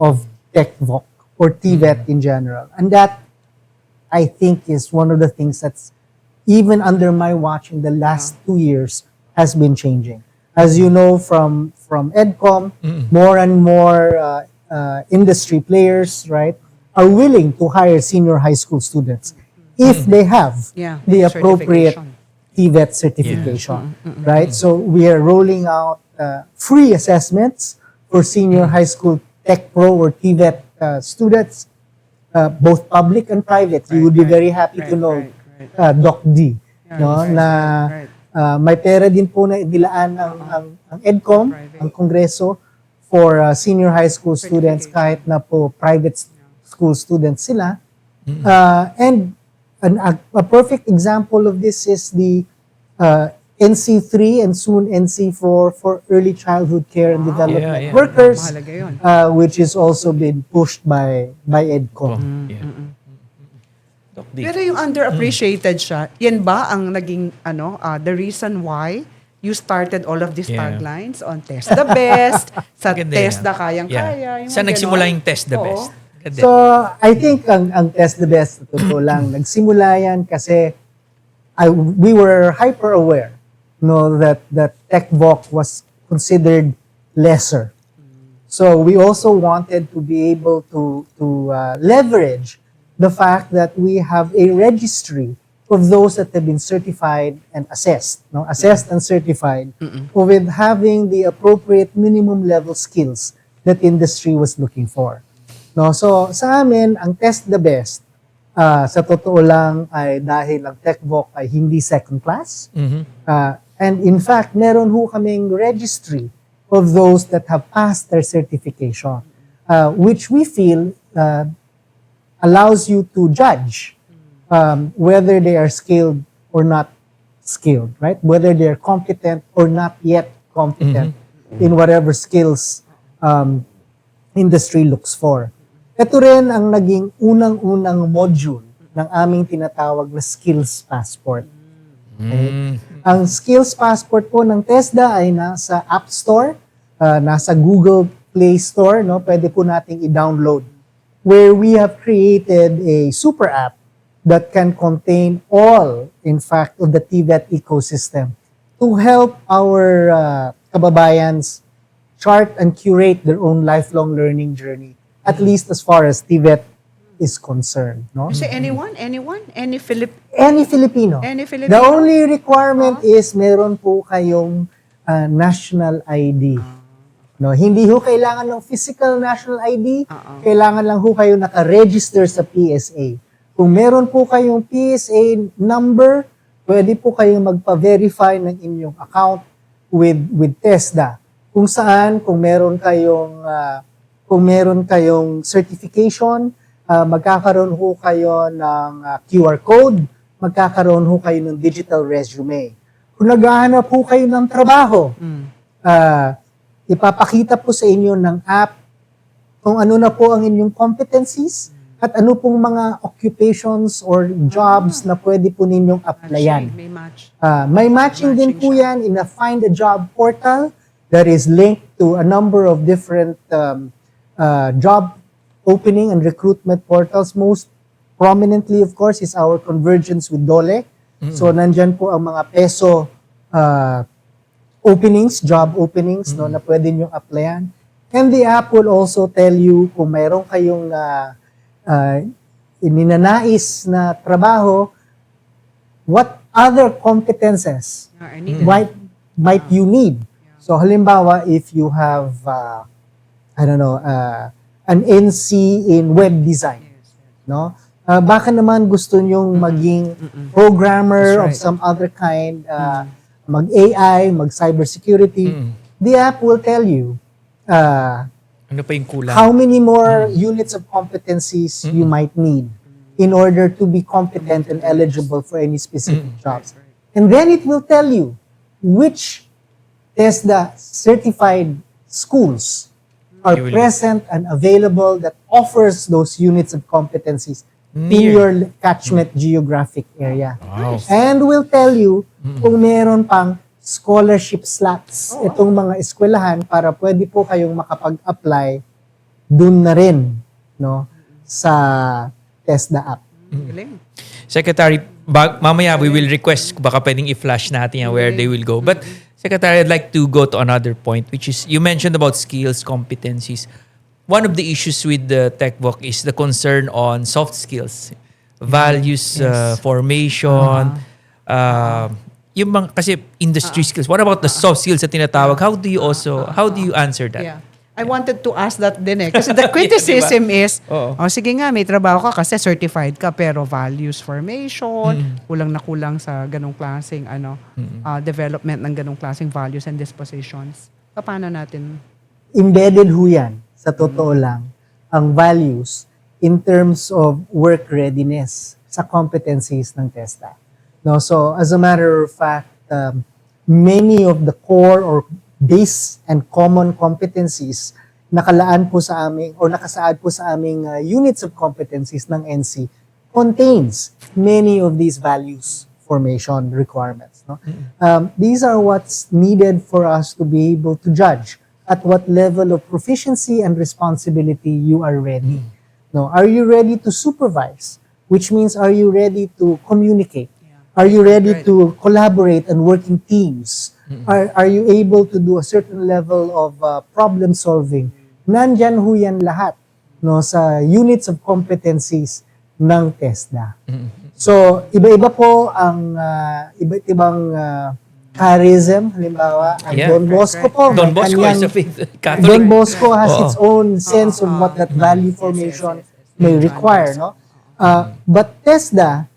of tech-voc or TVET in general. And that, I think, is one of the things that's even under my watch in the last 2 years has been changing. As you know from EDCOM, more and more industry players, right, are willing to hire senior high school students if they have the appropriate TVET certification, right? So we are rolling out free assessments for senior high school Tech Pro or TVET students, both public and private. You would be very happy to know, Doc D, no, na may pera din po na idilaan ang EDCOM, ang Kongreso, for senior high school students kahit na po private school students sila. And a perfect example of this is the NC3 and soon NC4 for early childhood care and development workers, Mahalaga yun. which is also been pushed by EDCO. Pero yung underappreciated siya, yan ba ang naging the reason why you started all of these taglines on TESDABest, sa Maganda TESDA yan. kayang-kaya. yung Saan mga nagsimula ganon? yung TESDABest? Oo. Ganda. So, I think ang TESDABest, totoo lang, nagsimula yan kasi we were hyper-aware that tech-voc was considered lesser. So, we also wanted to be able to leverage the fact that we have a registry of those that have been certified and assessed, assessed and certified, with having the appropriate minimum level skills that industry was looking for. So sa amin, ang TESDABest, sa totoo lang ay dahil ang tech-voc ay hindi second class. And in fact, meron ho kaming registry of those that have passed their certification, which we feel allows you to judge whether they are skilled or not skilled, right? Whether they're competent or not yet competent in whatever skills industry looks for. Ito rin ang naging unang-unang module ng aming tinatawag na Skills Passport. Okay? Ang Skills Passport po ng TESDA ay nasa App Store, nasa Google Play Store, pwede po nating i-download, where we have created a super app that can contain all, in fact, of the TVET ecosystem to help our kababayans chart and curate their own lifelong learning journey, at least as far as TVET is concerned. Kasi anyone? Any Any Filipino. Any Filipino? The only requirement is meron po kayong national ID. Hindi ho kailangan ng physical national ID, kailangan lang ho kayo naka-register sa PSA. Kung meron po kayong PSA number, pwede po kayong magpa-verify ng inyong account with TESDA. Kung saan, kung meron kayong certification, magkakaroon ho kayo ng QR code, magkakaroon ho kayo ng digital resume. Kung naghahanap po kayo ng trabaho, ipapakita po sa inyo ng app kung ano na po ang inyong competencies at ano pong mga occupations or jobs na pwede po ninyong applyan. May match. May matching din po yan in a Find a Job portal that is linked to a number of different job opening and recruitment portals. Most prominently, of course, is our convergence with DOLE. So, nandyan po ang mga peso openings, job openings, na pwede nyo applyan. And the app will also tell you kung mayroon kayong ininanais na trabaho, what other competences might you need. So halimbawa, if you have, an NC in web design, baka naman gusto nyong maging programmer of some other kind, mag-AI, mag-cybersecurity, the app will tell you ano pa yung kulang? how many more units of competencies you might need in order to be competent and eligible for any specific jobs. And then it will tell you which TESDA certified schools are present and available that offers those units of competencies in your catchment geographic area. Wow. And will tell you kung meron pang scholarship slots itong mga eskwelahan para pwede po kayong makapag-apply dun na rin sa TESDA app. Secretary, mamaya we will request baka pwedeng i-flash natin where they will go. But Secretary, I'd like to go to another point, which is you mentioned about skills, competencies. One of the issues with the tech-voc is the concern on soft skills, values, formation, yung mga, kasi industry skills. What about the soft skills na tinatawag? How do you answer that? Yeah. I wanted to ask that din kasi the criticism is, sige nga, may trabaho ka kasi certified ka, pero values formation, kulang na kulang sa ganong klaseng development ng ganong klaseng values and dispositions. Paano natin? embedded ho yan, sa totoo lang, ang values in terms of work readiness sa competencies ng TESDA. No, so as a matter of fact, many of the core or base and common competencies nakalaan po sa aming or nakasaad po sa aming units of competencies ng NC contains many of these values formation requirements. No? These are what's needed for us to be able to judge at what level of proficiency and responsibility you are ready. No, are you ready to supervise? Which means, are you ready to communicate? Are you ready to collaborate and work in teams? Are you able to do a certain level of problem solving? Nandyan ho yan lahat, no, sa units of competencies ng TESDA. So, iba-iba po ang iba't ibang charism, halimbawa, ang Yeah. Don Bosco po. Don may Bosco is a kanyang- faith Catholic. Don Bosco has Oo. its own sense of what that value formation may require, no? But TESDA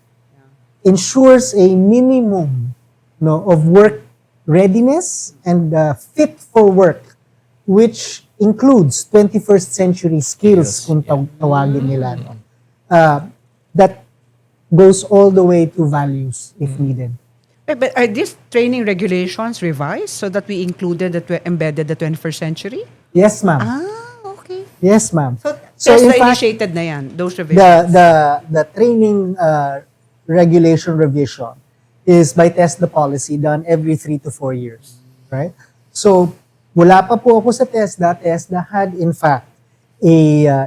ensures a minimum, no, of work readiness and fit for work, which includes 21st century skills, kung tawagin nila, no? That goes all the way to values if needed. But are these training regulations revised so that we included embedded the 21st century? Yes, ma'am. Okay. Yes, ma'am. So, So, TESDA in fact, initiated na yan, those revisions. the training regulation revision is by TESDA policy done every 3 to 4 years, right? So, wala pa po ako sa TESDA. TESDA had in fact a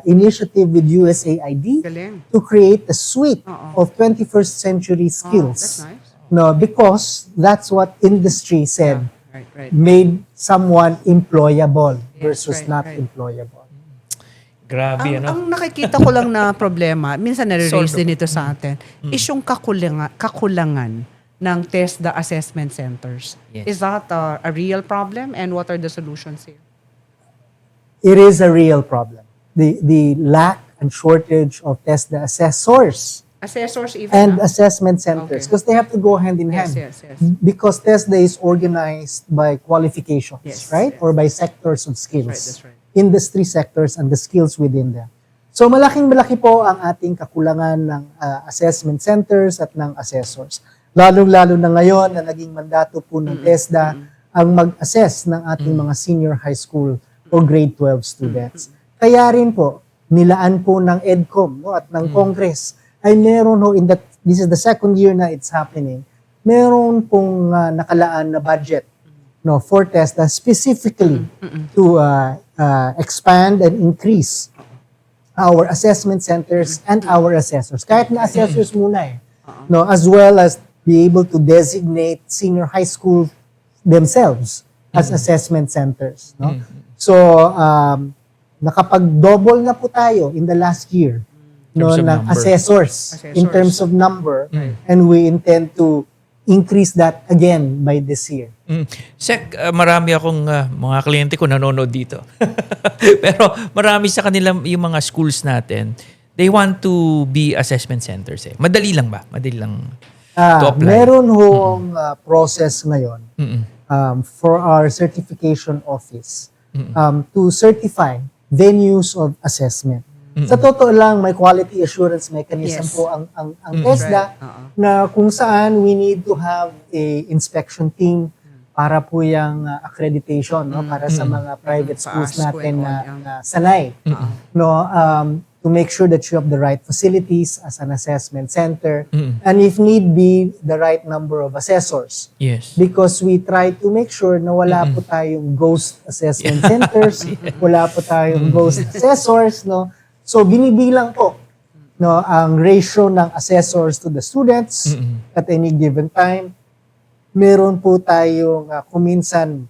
initiative with USAID Galing. to create a suite Oo. of 21st century Oh, skills. that's nice. No, because that's what industry said Right. made someone employable versus right, not right. employable. Grabe, ano? Ang nakikita ko lang na problema, minsan nare-raise Sort of. din ito sa atin, is yung kakulangan ng TESDA assessment centers. Yes. Is that a real problem, and what are the solutions here? It is a real problem. The lack and shortage of TESDA assessors Assessors even? and ah? assessment centers, Okay. because they have to go hand in Yes, hand. yes, yes. Because TESDA is organized by qualifications, Yes, right? yes. Or by sectors of skills. That's right. Industry sectors and the skills within them. So malaking-malaki po ang ating kakulangan ng assessment centers at ng assessors. Lalong-lalo na ngayon na naging mandato po ng TESDA ang mag-assess ng ating mga senior high school o grade 12 students. Kaya rin po, nilaan po ng EDCOM, no, at ng Congress ay meron ho, this is the second year na it's happening, meron pong nakalaan na budget, no, for TESDA specifically to expand and increase our assessment centers and our assessors. Kahit na assessors muna no, as well as be able to designate senior high school themselves as assessment centers. No? So, nakapag-double na po tayo in the last year no, Terms of ng number. assessors in terms of number, and we intend to increase that again by this year. Sek, marami akong mga kliyente ko nanonood dito. Pero marami sa kanila yung mga schools natin, they want to be assessment centers. Madali lang ba? Madali lang to apply? Meron hong process ngayon for our certification office to certify venues of assessment. Sa totoo lang, may quality assurance mechanism Yes. po ang TESDA na kung saan we need to have a inspection team para po yung accreditation no para sa mga private schools PASCO natin and all yan. na sanay no to make sure that you have the right facilities as an assessment center and if need be the right number of assessors. Yes. Because we try to make sure na wala po tayong ghost assessment centers, wala po tayong ghost assessors, no? So binibilang po no ang ratio ng assessors to the students at any given time. Meron po tayong kuminsan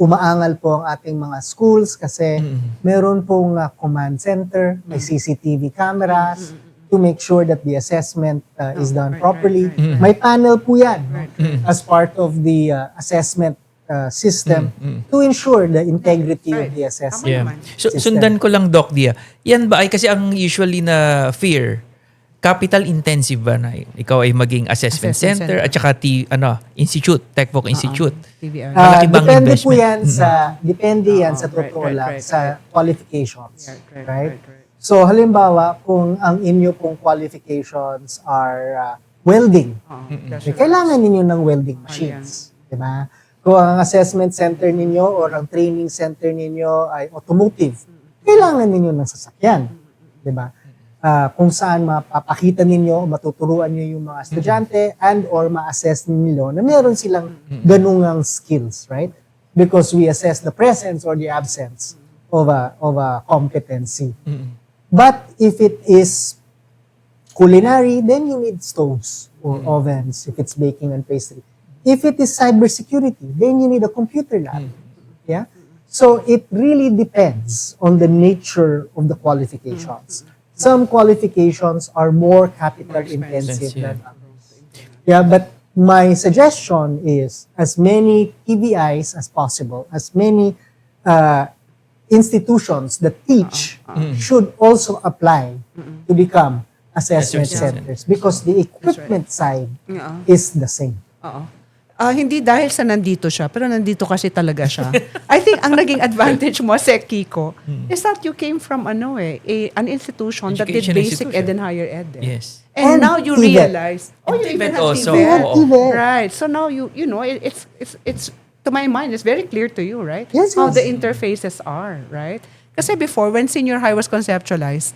umaangal po ang ating mga schools kasi meron pong command center, may CCTV cameras to make sure that the assessment is done properly. May panel po yan as part of the assessment system to ensure the integrity of the assessment. Yeah. So, system. sundan ko lang, Doc Dia. Yan ba ay kasi ang usually na fear capital intensive ba na ikaw ay maging assessment center at saka institute, tech-voc institute? TVR. Malaki bang Depende po investment? yan depende yan sa Right, totoo right, lang, right, sa right. qualifications. Right. So halimbawa, kung ang inyo pong qualifications are welding, kailangan ninyo ng welding machines. Di ba? Kung ang assessment center ninyo or ang training center ninyo ay automotive, kailangan ninyo ng sasakyan. Di ba? Kung saan mapapakita ninyo, matuturuan nyo yung mga estudyante and or ma-assess ninyo na meron silang ganungang skills, right? Because we assess the presence or the absence of a competency. But if it is culinary, then you need stoves or ovens if it's baking and pastry. If it is cybersecurity, then you need a computer lab. Yeah? So it really depends on the nature of the qualifications. Some qualifications are more capital intensive than others. Yeah, but my suggestion is as many TVIs as possible, as many institutions that teach should also apply to become assessment centers because the equipment side is the same. Hindi dahil sa nandito siya, pero nandito kasi talaga siya. I think ang naging advantage mo, Sec Kiko, is that you came from an institution that did Education basic institution. ed and higher ed. Yes. And now you TVET. realize, you even have also. TVET. Oo. Right. So now you know it's to my mind it's very clear to you, right? Yes, How yes. the interfaces are, right? Kasi before when senior high was conceptualized,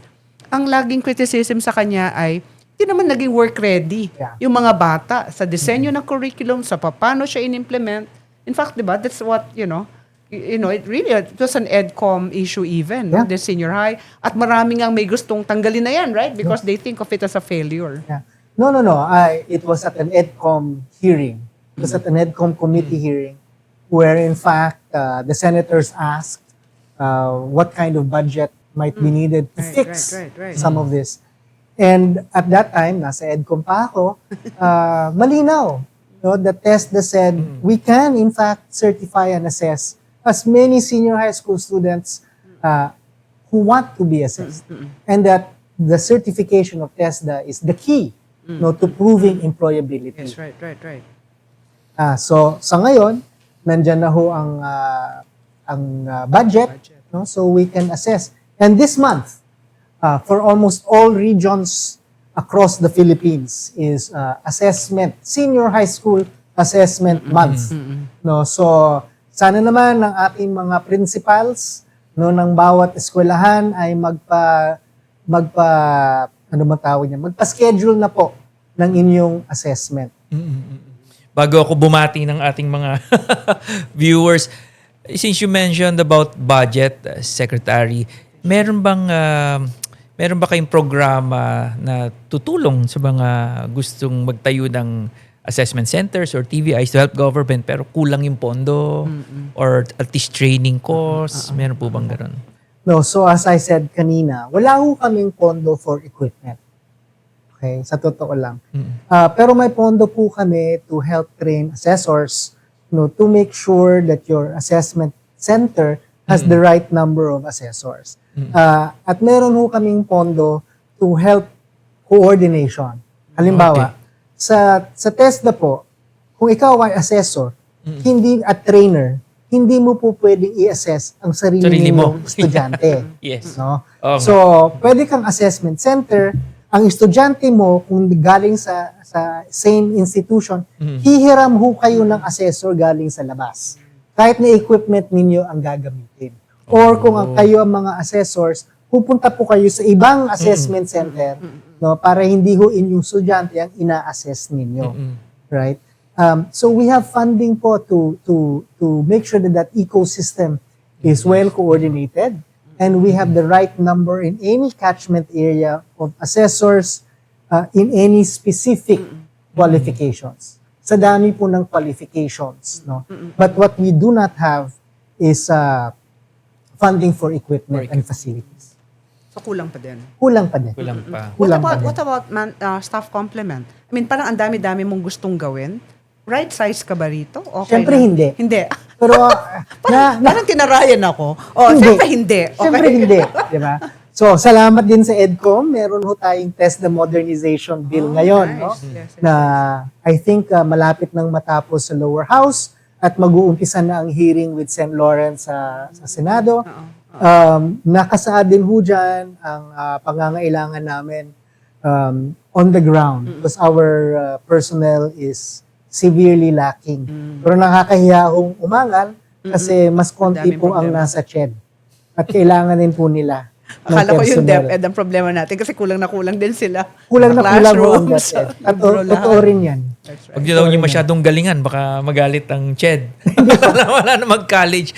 ang laging criticism sa kanya ay hindi naman naging work ready Yeah. yung mga bata sa disenyo ng curriculum, sa paano siya in-implement. In fact, 'di ba? That's what, it really it was an EdCom issue even, no? Yeah. The senior high at maraming ang may gustong tanggalin na yan, right? Because they think of it as a failure. Yeah. No. It was at an EdCom hearing. It was at an EdCom committee hearing where in fact the senators asked what kind of budget might be needed to fix right. some of this. And at that time, nasa EdCom pa ako, malinaw. No, the TESDA said we can in fact certify and assess as many senior high school students who want to be assessed. And that the certification of TESDA is the key to proving employability. Yes, right. So sa ngayon, nandyan na ho ang budget, no? So we can assess. And this month, for almost all regions across the Philippines is senior high school assessment month. No, so sana naman ng ating mga principals ng bawat eskwelahan ay magpa-schedule na po ng inyong assessment. Bago ako bumati ng ating mga viewers, since you mentioned about budget, Secretary, meron ba kayong programa na tutulong sa mga gustong magtayo ng assessment centers or TVIs to help government pero kulang yung pondo or at least training course? Meron po bang ganun? No, so as I said kanina, wala ho kaming pondo for equipment. Okay, sa totoo lang. Pero may pondo po kami to help train assessors, to make sure that your assessment center has the right number of assessors. At meron ho kaming pondo to help coordination. Halimbawa, sa TESDA po, kung ikaw ay assessor, hindi at trainer, hindi mo po pwedeng i-assess ang sarili mong estudyante. Yes. No? Oo nga. So, pwede kang assessment center, ang estudyante mo, kung galing sa same institution, hihiram ho kayo ng assessor galing sa labas. Kahit na equipment ninyo ang gagamitin. Or kung kayo ang mga assessors, pupunta po kayo sa ibang assessment center, no, para hindi ho inyong estudyante ang ina-assess ninyo. Right? So we have funding po to make sure that ecosystem is well coordinated and we have the right number in any catchment area of assessors in any specific qualifications. Sa dami po ng qualifications, no? But what we do not have is funding for equipment and facilities. So kulang pa din. Kulang pa din. Kulang pa. What about staff complement? I mean, parang ang dami-dami mong gustong gawin. Right size ka ba rito? Okay Siyempre lang. hindi. Hindi. Pero Parang tinarayan ako. Hindi. Siyempre hindi. Okay. Siyempre hindi, di ba? So, salamat din sa EDCOM. Meron ho tayong TESDA Modernization Bill ngayon, no? Yes, Na I think malapit nang matapos sa lower house at mag-uumpisa na ang hearing with Sen. Lawrence sa Senado. Nakasaad din ho dyan ang pangangailangan namin on the ground because our personnel is severely lacking. Pero nakakahiya hong umangal kasi mas konti Daming po ang problema. nasa CHED. At kailangan din po nila ng Akala ko yung personnel. DepEd ang problema natin kasi kulang na kulang din sila. Kulang na Sa kulang ho ang classrooms, DepEd. sa libro lahat. Totoo rin yan. That's right. Pag daw niyo masyadong galingan, baka magalit ang CHED. Wala na mag-college.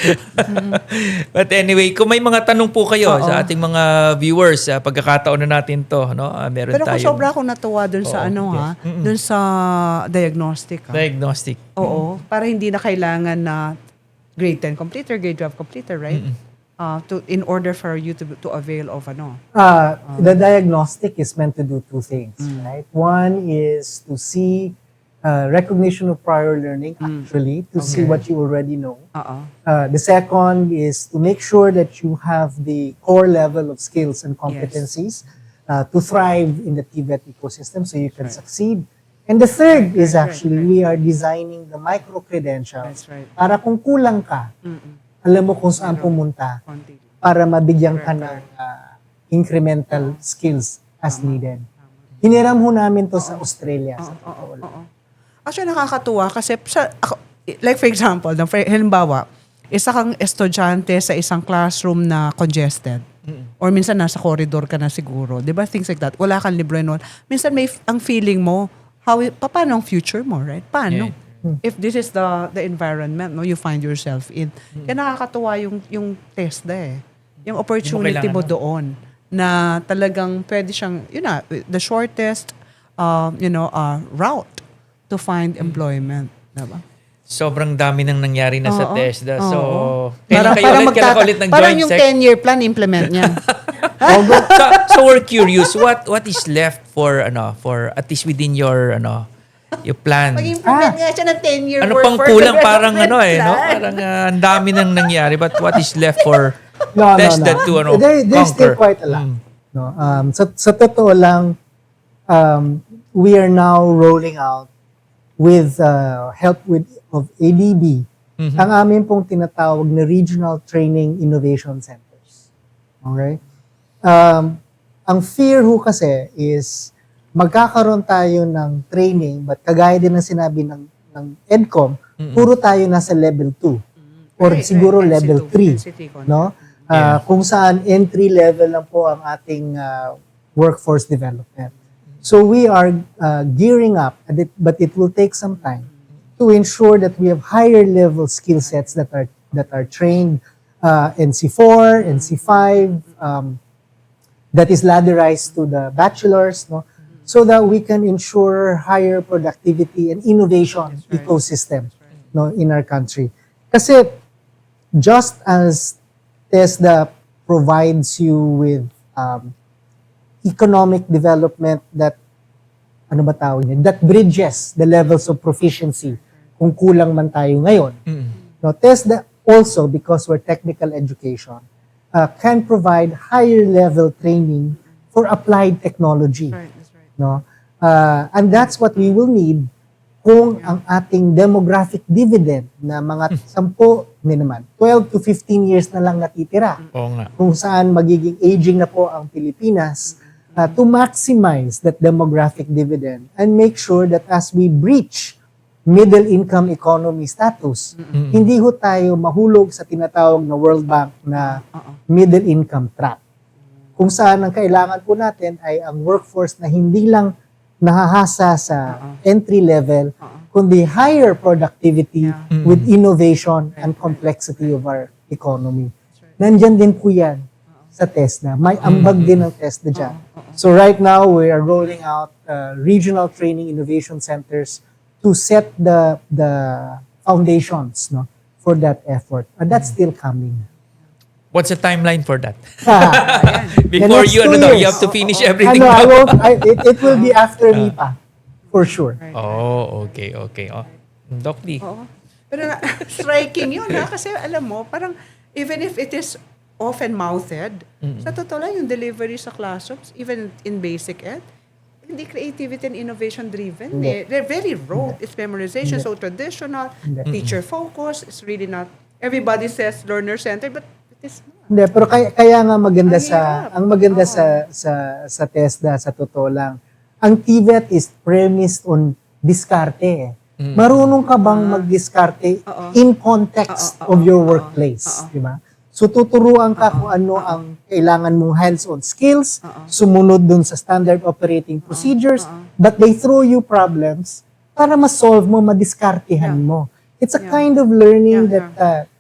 But anyway, kung may mga tanong po kayo sa ating mga viewers, pagkakataon na natin to, no? Meron Pero kung tayo. sobra akong natuwa dun sa dun sa diagnostic. Diagnostic. Oo, para hindi na kailangan na grade 10 completer, grade 12 completer, right? In order for you to avail of The diagnostic is meant to do two things, right? One is to see recognition of prior learning, actually, to see what you already know. The second is to make sure that you have the core level of skills and competencies to thrive in the TVET ecosystem so you can succeed. And the third is actually we are designing the micro-credentials That's right. para kung kulang ka, alam mo kung saan pumunta para mabigyan ka ng incremental skills as needed. Hiniram ho namin to sa Australia. Sa totoo lang. Actually, nakakatuwa kasi like for example, halimbawa, isa kang estudyante sa isang classroom na congested. Or minsan nasa corridor ka na siguro. Di ba? Things like that. Wala kang libre nun. Minsan may ang feeling mo, paano ang future mo, right? Paano? If this is the environment you find yourself in. Kaya nakakatuwa yung TESDA Yung opportunity mo doon na talagang pwede siyang, the shortest, route to find employment. Diba? Sobrang dami nang nangyari na sa TESDA. So, Parang kailan kayo ulit ng parang joint yung sec? 10-year plan implement niya. So we're curious, what is left for at least within your plan? Mag-implement nga siya ng 10-year Ano pang workforce kulang parang development no? plan. Parang ang dami nang nangyari, but what is left for No. TESDA to There's still conquer? quite a lot. No? Sa totoo lang, we are now rolling out with help of ADB, ang amin pong tinatawag na Regional Training Innovation Centers. Okay? Ang fear ho kasi is magkakaroon tayo ng training, but kagaya din ng sinabi ng EDCOM, puro tayo nasa level 2 or siguro level 3. No? Kung saan entry level lang po ang ating workforce development. So we are gearing up, but it will take some time to ensure that we have higher level skill sets that are trained NC4, NC5, that is ladderized to the bachelors, no, so that we can ensure higher productivity and innovation ecosystem, no, in our country. Kasi just as TESDA provides you with economic development that that bridges the levels of proficiency kung kulang man tayo ngayon. No, TESDA also, because we're technical education, can provide higher level training for applied technology. That's right. No? And that's what we will need kung ang ating demographic dividend na mga 12 to 15 years na lang natitira. Oo nga. Kung saan magiging aging na po ang Pilipinas, to maximize that demographic dividend and make sure that as we breach middle income economy status, hindi ho tayo mahulog sa tinatawag na World Bank na middle income trap. Kung saan ang kailangan po natin ay ang workforce na hindi lang nahahasa sa entry level, kundi higher productivity with innovation and complexity of our economy. Nandyan din po yan sa TESDA. May ambag din ng TESDA dyan. So right now, we are rolling out regional training innovation centers to set the foundations, no, for that effort. And that's still coming. What's the timeline for that? The Before next you 2 you years. have to finish everything I now. won't, it will be after MIPA, for sure. Oh, okay. Doc D. Oo. Pero striking yun kasi alam mo, parang even if it is often-mouthed. Sa totoo lang, yung delivery sa classrooms, even in basic ed, hindi creativity and innovation driven. They're very rote. It's memorization, so traditional, teacher focus. It's really not. Everybody says learner-centered, but it is not. Hindi, pero kaya nga maganda Ang hirap. ang maganda Oo. sa TESDA, sa totoo lang, ang TVET is premised on diskarte. Marunong ka bang mag-diskarte in context of your workplace, di ba? So tuturuan ka kung ano ang kailangan mong hands-on skills, sumunod dun sa standard operating procedures, but they throw you problems para ma-solve mo, madiskartehan mo. It's a kind of learning that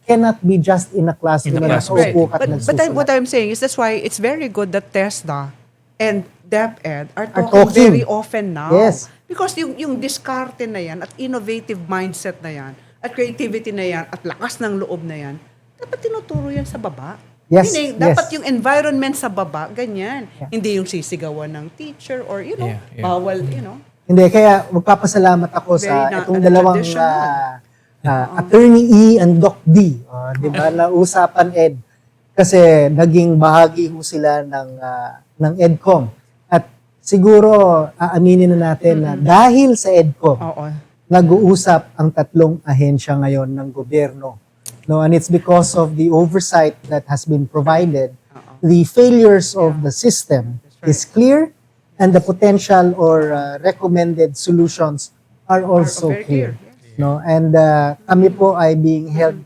cannot be just in a classroom. In a classroom. Nakaupo ka at nagsusulat. What I'm saying is that's why it's very good that TESDA and DepEd are talking talking. very often now. Yes. Because yung diskarte na yan at innovative mindset na yan at creativity na yan at lakas ng loob na yan, dapat tinuturo yan sa baba. Yes, Meaning, yes. dapat yung environment sa baba, ganyan. Hindi yung sisigawan ng teacher or, bawal, Hindi, kaya magpapasalamat ako sa Very itong dalawang traditional. Attorney E and Doc D, di ba, na Usapan Ed. Kasi naging bahagi ho sila ng EDCOM. At siguro, aaminin na natin na dahil sa EDCOM, Oo. nag-uusap ang tatlong ahensya ngayon ng gobyerno. No, and it's because of the oversight that has been provided. The failures of the system is clear, and the potential or recommended solutions are also very clear. clear, No, and kami po ay being held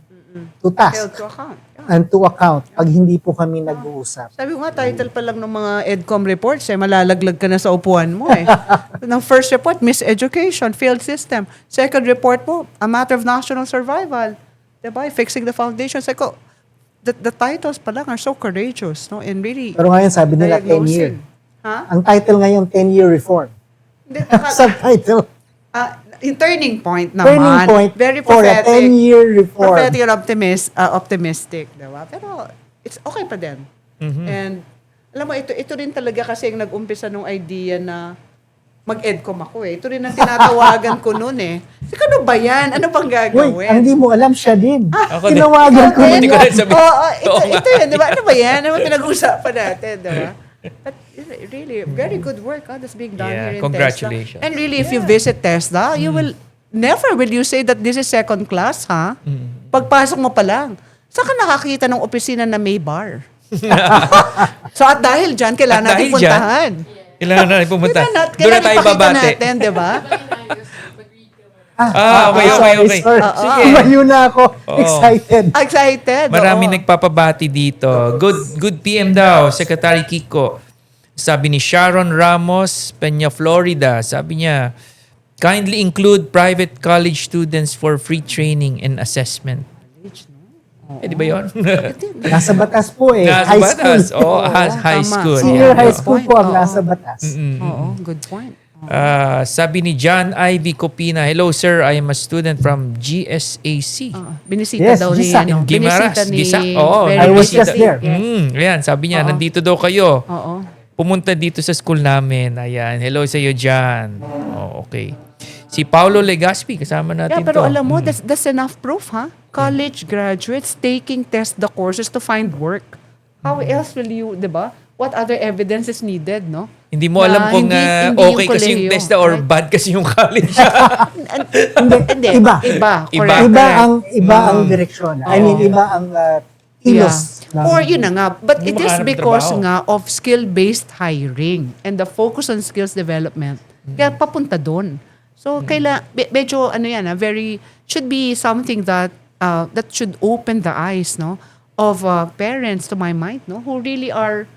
to task Held to account. Yeah. and to account pag hindi po kami nag-uusap. Sabi ko nga, title pa lang ng mga EDCOM reports, malalaglag ka na sa upuan mo Ng first report, miseducation, failed system. Second report mo, a matter of national survival. Diba? Fixing the foundations. Like, the titles pa lang are so courageous, no? And really Pero ngayon sabi nila 10-year. diagnosing. Ha? Ang title ngayon 10-year reform. Hindi, Subtitle, in turning point naman. turning point Very for a prophetic. 10-year reform. Prophetic and optimistic, diba? Pero it's okay pa din. And alam mo, ito rin talaga kasi yung nag-umpisa nung idea na mag-EDCOM ako Ito rin ang tinatawagan ko noon Ano ba yan? Ano bang Uy, gagawin? ang hindi mo alam siya din. Ako din. Tinawagan ko Hindi rin ko yan. rin sabihin. Oo, Oo nga. ito yun, diba? Ano ba yan? Ano ba pinag-usapan natin, diba? But really, very good work that's being done Yeah, here in congratulations. TESDA. And really, if you visit TESDA, you will, never will you say that this is second class, Pagpasok mo pa lang, saan ka nakakita ng opisina na may bar? So at dahil dyan, kailangan At natin dahil dyan, puntahan. Kailangan na pumunta. Doon na Kailangan tayo ipakita babate. natin, di ba? Okay. Sorry. Sige. Tumayo na ako. Excited. Excited. Marami oo. nagpapabati dito. Good PM daw, Secretary Kiko. Sabi ni Sharon Ramos, Peña, Florida. Sabi niya, kindly include private college students for free training and assessment. Di ba yun? Nasa batas po Nasa High batas. school. Oo, high tama. school. Senior Yeah. high school po ang Oo. nasa batas. Oo, good point. Sabi ni John Ivy Copina, hello sir, I am a student from GSAC. Binisita Yes, daw ni, Gisak. Gimaras, binisita ni Gisak. Oo, Very I was Binisita. just there. Yes. Ayan, sabi niya, Oo. nandito daw kayo. Oo. Pumunta dito sa school namin. Ayan, hello sa iyo dyan. Oh, okay. Si Paulo Legaspi, kasama natin Yeah, pero to. alam mo, that's enough proof, College graduates taking the courses to find work. How else will you, di ba? What other evidence is needed, no? Hindi mo alam Na kung hindi okay yung kasi yung kolehiyo, TESDA or right? bad kasi yung college. Hindi. Iba. Iba. Iba. Correct, Iba correct. ang direksyon. I mean, iba ang kilos. ng- Or yun na nga. But Hindi it is makahanap ng because trabaho. nga of skill-based hiring and the focus on skills development. Kaya papunta doon. So, medyo, should be something that should open the eyes, no? Of parents, to my mind, no? Who really are,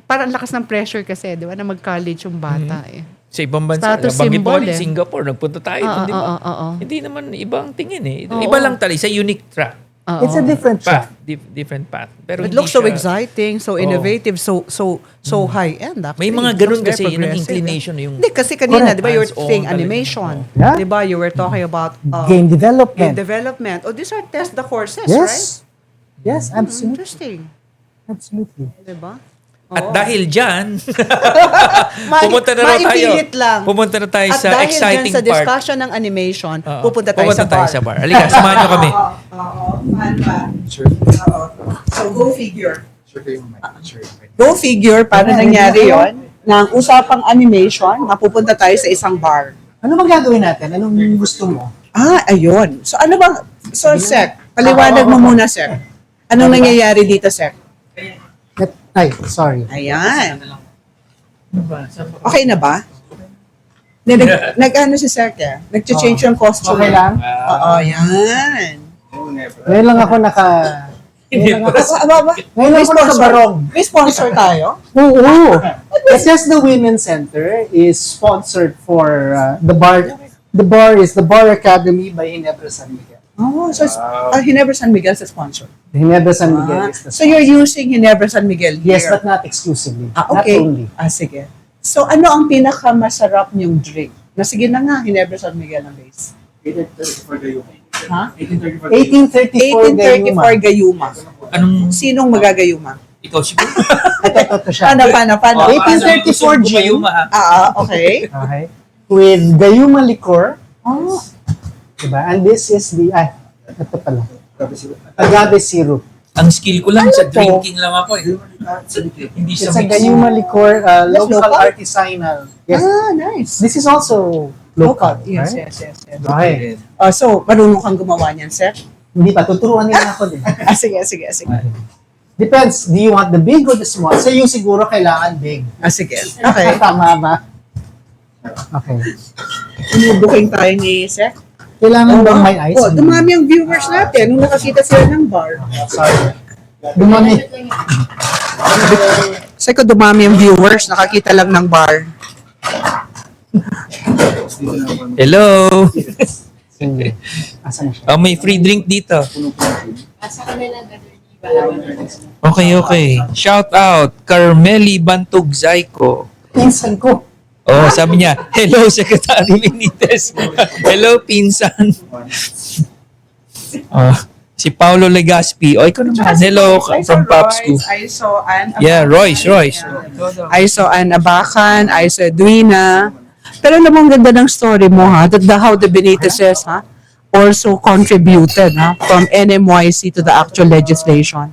parang lakas ng pressure kasi, di ba, na mag-college yung bata, Sa ibang bansa, Status banggit mo symbol, rin, eh. Singapore, nagpunta tayo. Oo, di ba? oo. Hindi naman ibang tingin Oo. Iba lang talaga, sa unique track. It's a different Path. track. Different path. Pero It hindi looks so siya- exciting, so innovative, so high-end. May mga It ganun looks very kasi, yun ang progressive, inclination, yung Hindi, kasi kanina, Correct. di ba, you were Hands-on saying talaga. animation. Yeah. Di ba, you were talking about Game development. game development. Oh, these are the courses, right? Yes. Yes, absolutely. Interesting. Absolutely. Di ba? At dahil dyan, Ma- pumunta na raw tayo. maipilit lang. Pumunta na tayo At sa dahil exciting dyan sa part. discussion ng animation, Oo. pupunta tayo sa bar. Halika, samahan nyo kami. So, go figure. Go figure, paano nangyari yon ng usapang animation, mapupunta tayo sa isang bar. Ano bang gagawin natin? Anong gusto mo? Ayun. So, ano bang, Sek, paliwanag mo muna, Sek. Anong nangyayari dito, Sek? Ay, sorry. Ayan. Okay na ba? Nag-ano si Sek eh? Nag-change yung costume. Okay lang? Oo, yan. Ngayon lang ako Ngayon lang ako nakabarong. May sponsor tayo? Oo. Because the Women's Center is sponsored for the bar. The bar is the Bar Academy by Ginebra San Miguel. Oh, so Ginebra San Miguel sa sponsor. Ginebra San Miguel is the So you're using Ginebra San Miguel here? Yes, but not exclusively. Okay. Not only. Sige. So ano ang pinakamasarap niyong drink? Sige na nga, Ginebra San Miguel ang base. 1834 1834 Gayuma. Anong, Sinong magagayuma? ikaw siguro? Ito siya. Paano? 1834 Gusto mo gin. Gayuma, ha? Okay. Okay. With Gayuma liquor. Oh. Diba? And this is ito pala. Agave syrup. Ang skill ko lang sa to? drinking lang ako eh. Hindi sa It's a mixing. Gayuma liquor, local local? artisanal. Yes. Nice. This is also local. Yes, right? yes. Okay. So, marunong kang gumawa niyan, sir? Hindi pa, tuturuan nila ako din. Sige. Depends, do you want the big or the small? So yung siguro kailangan big. Sige. Okay. Tama ba? Okay. Booking tayo ni sir? Kailangan bang may ice? Dumami ang viewers natin nung nakakita sila ng bar. Sorry. Dumami. Kasi ko dumami ang viewers, nakakita lang ng bar. Hello! Sige. Asan na siya? May free drink dito. Okay. Shout out, Carmeli Bantug Zaiko. Pinsan ko. Oh, sabi niya, hello, Secretary Benitez. Hello, pinsan. Si Paulo Legaspi. Ikaw naman. Hello, from Pops ko. I saw Ann Yeah, Royce. I saw Ann Abacan, I saw Edwina. Pero alam mo, ang ganda ng story mo, ha? How the Benitezes, ha? Also contributed, ha? From NMYC to the actual legislation.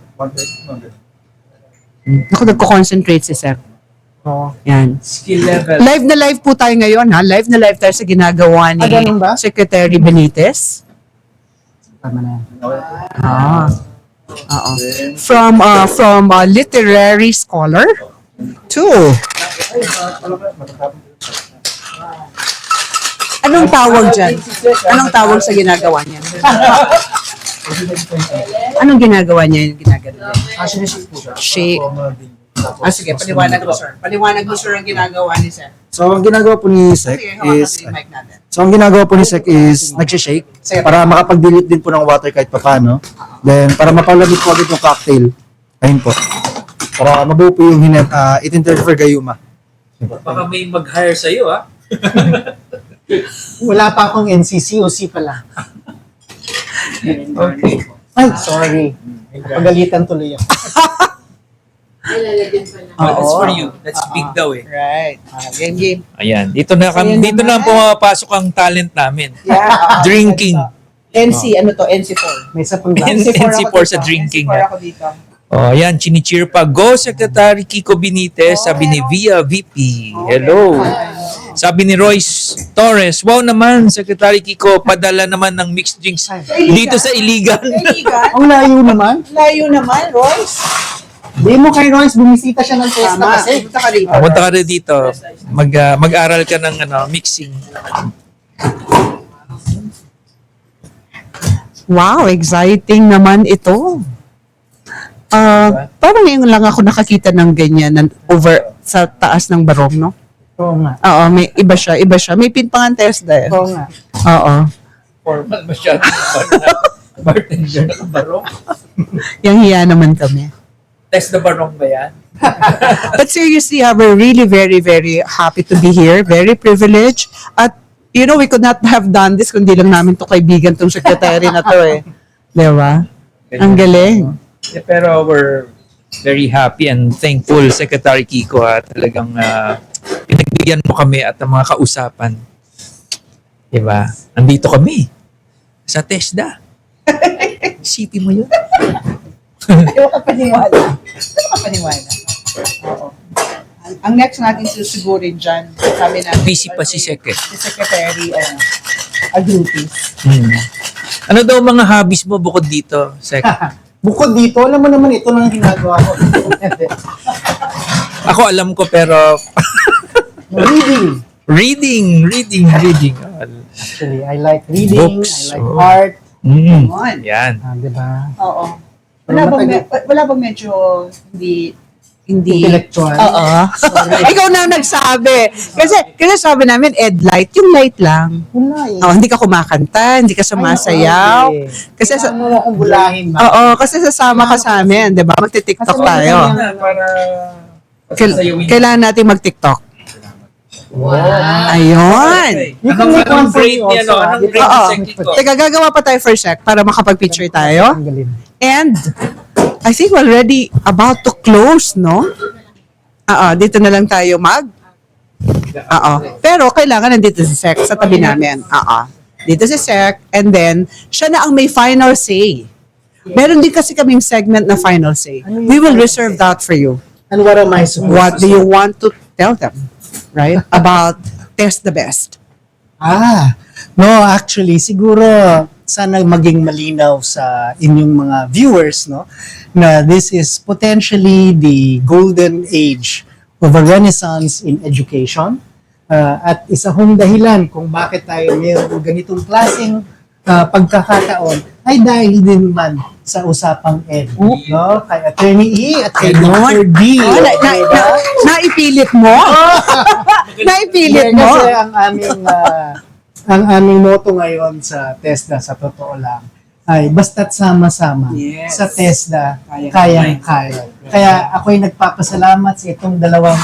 Ako, nagko-concentrate si Sir. Oo. Yan. Skill level. Live na live po tayo ngayon, ha? Live na live tayo sa ginagawa ni ganun ba? Secretary Benitez. Tama na yan. Oo. From literary scholar to anong tawag dyan? Anong tawag sa ginagawa niya? Anong ginagawa niya yung ginagawa niya? Shake. Sige, paliwanag mo, sir. Paliwanag mo, sir, ang ginagawa ni Sir. So, ang ginagawa po ni Sec Sige, hawakan is mo yung mic natin. nagsishake para makapag-dilute din po ng water kahit paano. Then, para mapalamig po agad yung cocktail. Ayun po. Para mabuo po yung 1834 Gayuma. Baka may mag-hire sa'yo, ha? Wala pa akong NCCOC pala. Okay. Ay, sorry. Pagalitan tuloy ako. Well, that's for you. That's big daw eh. Right. Game. Ayan. Dito na pumapasok ang talent namin. Yeah. Drinking. NC, ano to? NC4. May isa pang NC4 sa drinking. NC4 ako dito. Ayan, chinicheer pa. Go, Secretary Kiko Benitez, sabi ni Via VP. Hello. Sabi ni Royce Torres, wow naman, Secretary Kiko, padala naman ng mixed drinks dito sa Iligan. Ang layo naman. Layo naman, Royce. Di mo kay Royce, bumisita siya ng TESDA kasi. Punta ka dito. Punta ka rin dito. Mag-aral ka ng mixing. Wow, exciting naman ito. Parang ngayon lang ako nakakita ng ganyan over sa taas ng barong, no? Oo nga. Oo, may iba siya. May pin pa nga TESDA. Oo nga. Oo. Formal masyado. Bartender na barong. Yang hiya naman kami. Test the barong ba yan? But seriously, we're really very, very happy to be here. Very privileged. At, we could not have done this kung di lang namin to kaibigan tong secretary na to eh. Diba? Ang galing. Yeah, pero we're Very happy and thankful, Secretary Kiko. Talagang pinagbigyan mo kami at ang mga kausapan. Diba? Andito kami sa TESDA. City mo yun. Ayaw ka paniwala. Oo. Ang next natin susigurin dyan, sabi natin, Busy pa si Sec. si Secretary Agrutis. Ano daw mga hobbies mo bukod dito, Sec? Bukod dito, alam mo naman ito lang ang ginagawa ko. Ako alam ko pero Reading. reading. Actually, I like reading, Books. I like art. Yan. Diba? Oo. Pero Wala bang medyo hindi intellectual. Oo. Ikaw na nagsabi. Kasi sabi namin, Ed light, yung light lang. Wala eh. Hindi ka kumakanta, hindi ka sumasayaw. Kasi Kasi mo akong bulahin ba? Oo, kasi sasama ka sa amin, 'di ba? Magti-TikTok tayo. Kailangan natin mag-TikTok. Wow. Ayun. You can make one for me grade niya, also. Anong grade Oo. ni Sec Kiko? Teka, gagawa pa tayo for sec para makapag-picture tayo. Ang galing. And I think we're already about to close, no? Dito na lang tayo Pero kailangan nandito si Sec sa tabi namin. Dito si Sec and then siya na ang may final say. Meron din kasi kaming segment na final say. We will reserve that for you. And what am I supposed What to do say? you want to tell them? Right? About TESDABest. No, actually, siguro sana maging malinaw sa inyong mga viewers, no, na this is potentially the golden age of a renaissance in education. At isa hong dahilan kung bakit tayo mayroong ganitong klaseng pagkakataon ay dahil din man sa Usapang Ed, no? Kay Attorney E at kay Dr. D. Naipilit mo? Naipilit mo? Kasi ang aming motto ngayon sa TESDA, sa totoo lang, ay basta't sama-sama sa TESDA, kayang-kaya. Kaya ako'y nagpapasalamat sa itong dalawang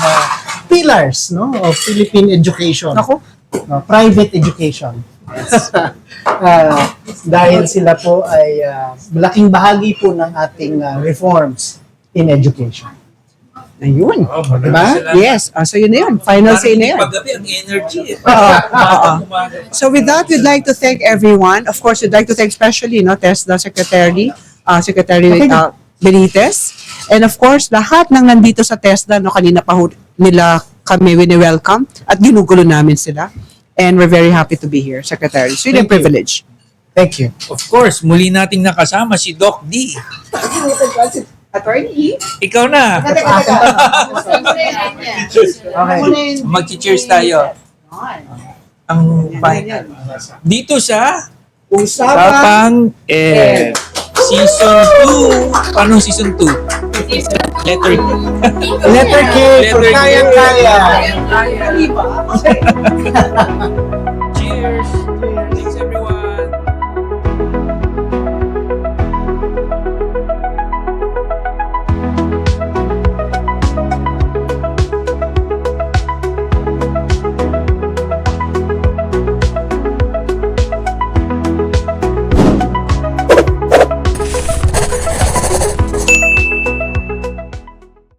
pillars, no, of Philippine education. No, private education. Dahil sila po ay malaking bahagi po ng ating reforms in education. Ayun. Diba? Yes. So yun na yun. Final say na yun. Paggabi, ang energy. So with that, we'd like to thank everyone. Of course, we'd like to thank especially TESDA Secretary Benitez. And of course, lahat ng nandito sa TESDA, kanina pa nila kami wini-welcome at ginugulo namin sila. And we're very happy to be here, Secretary. It's really a privilege. Thank you. Of course, muli nating nakasama si Doc D. Attorney? Ikaw na. Okay. Mag-cheers tayo. Ang fine. Dito sa Usapang Ed. Season 2. Paano season 2? Letter K. Letter K, Letter K. kayang-kaya.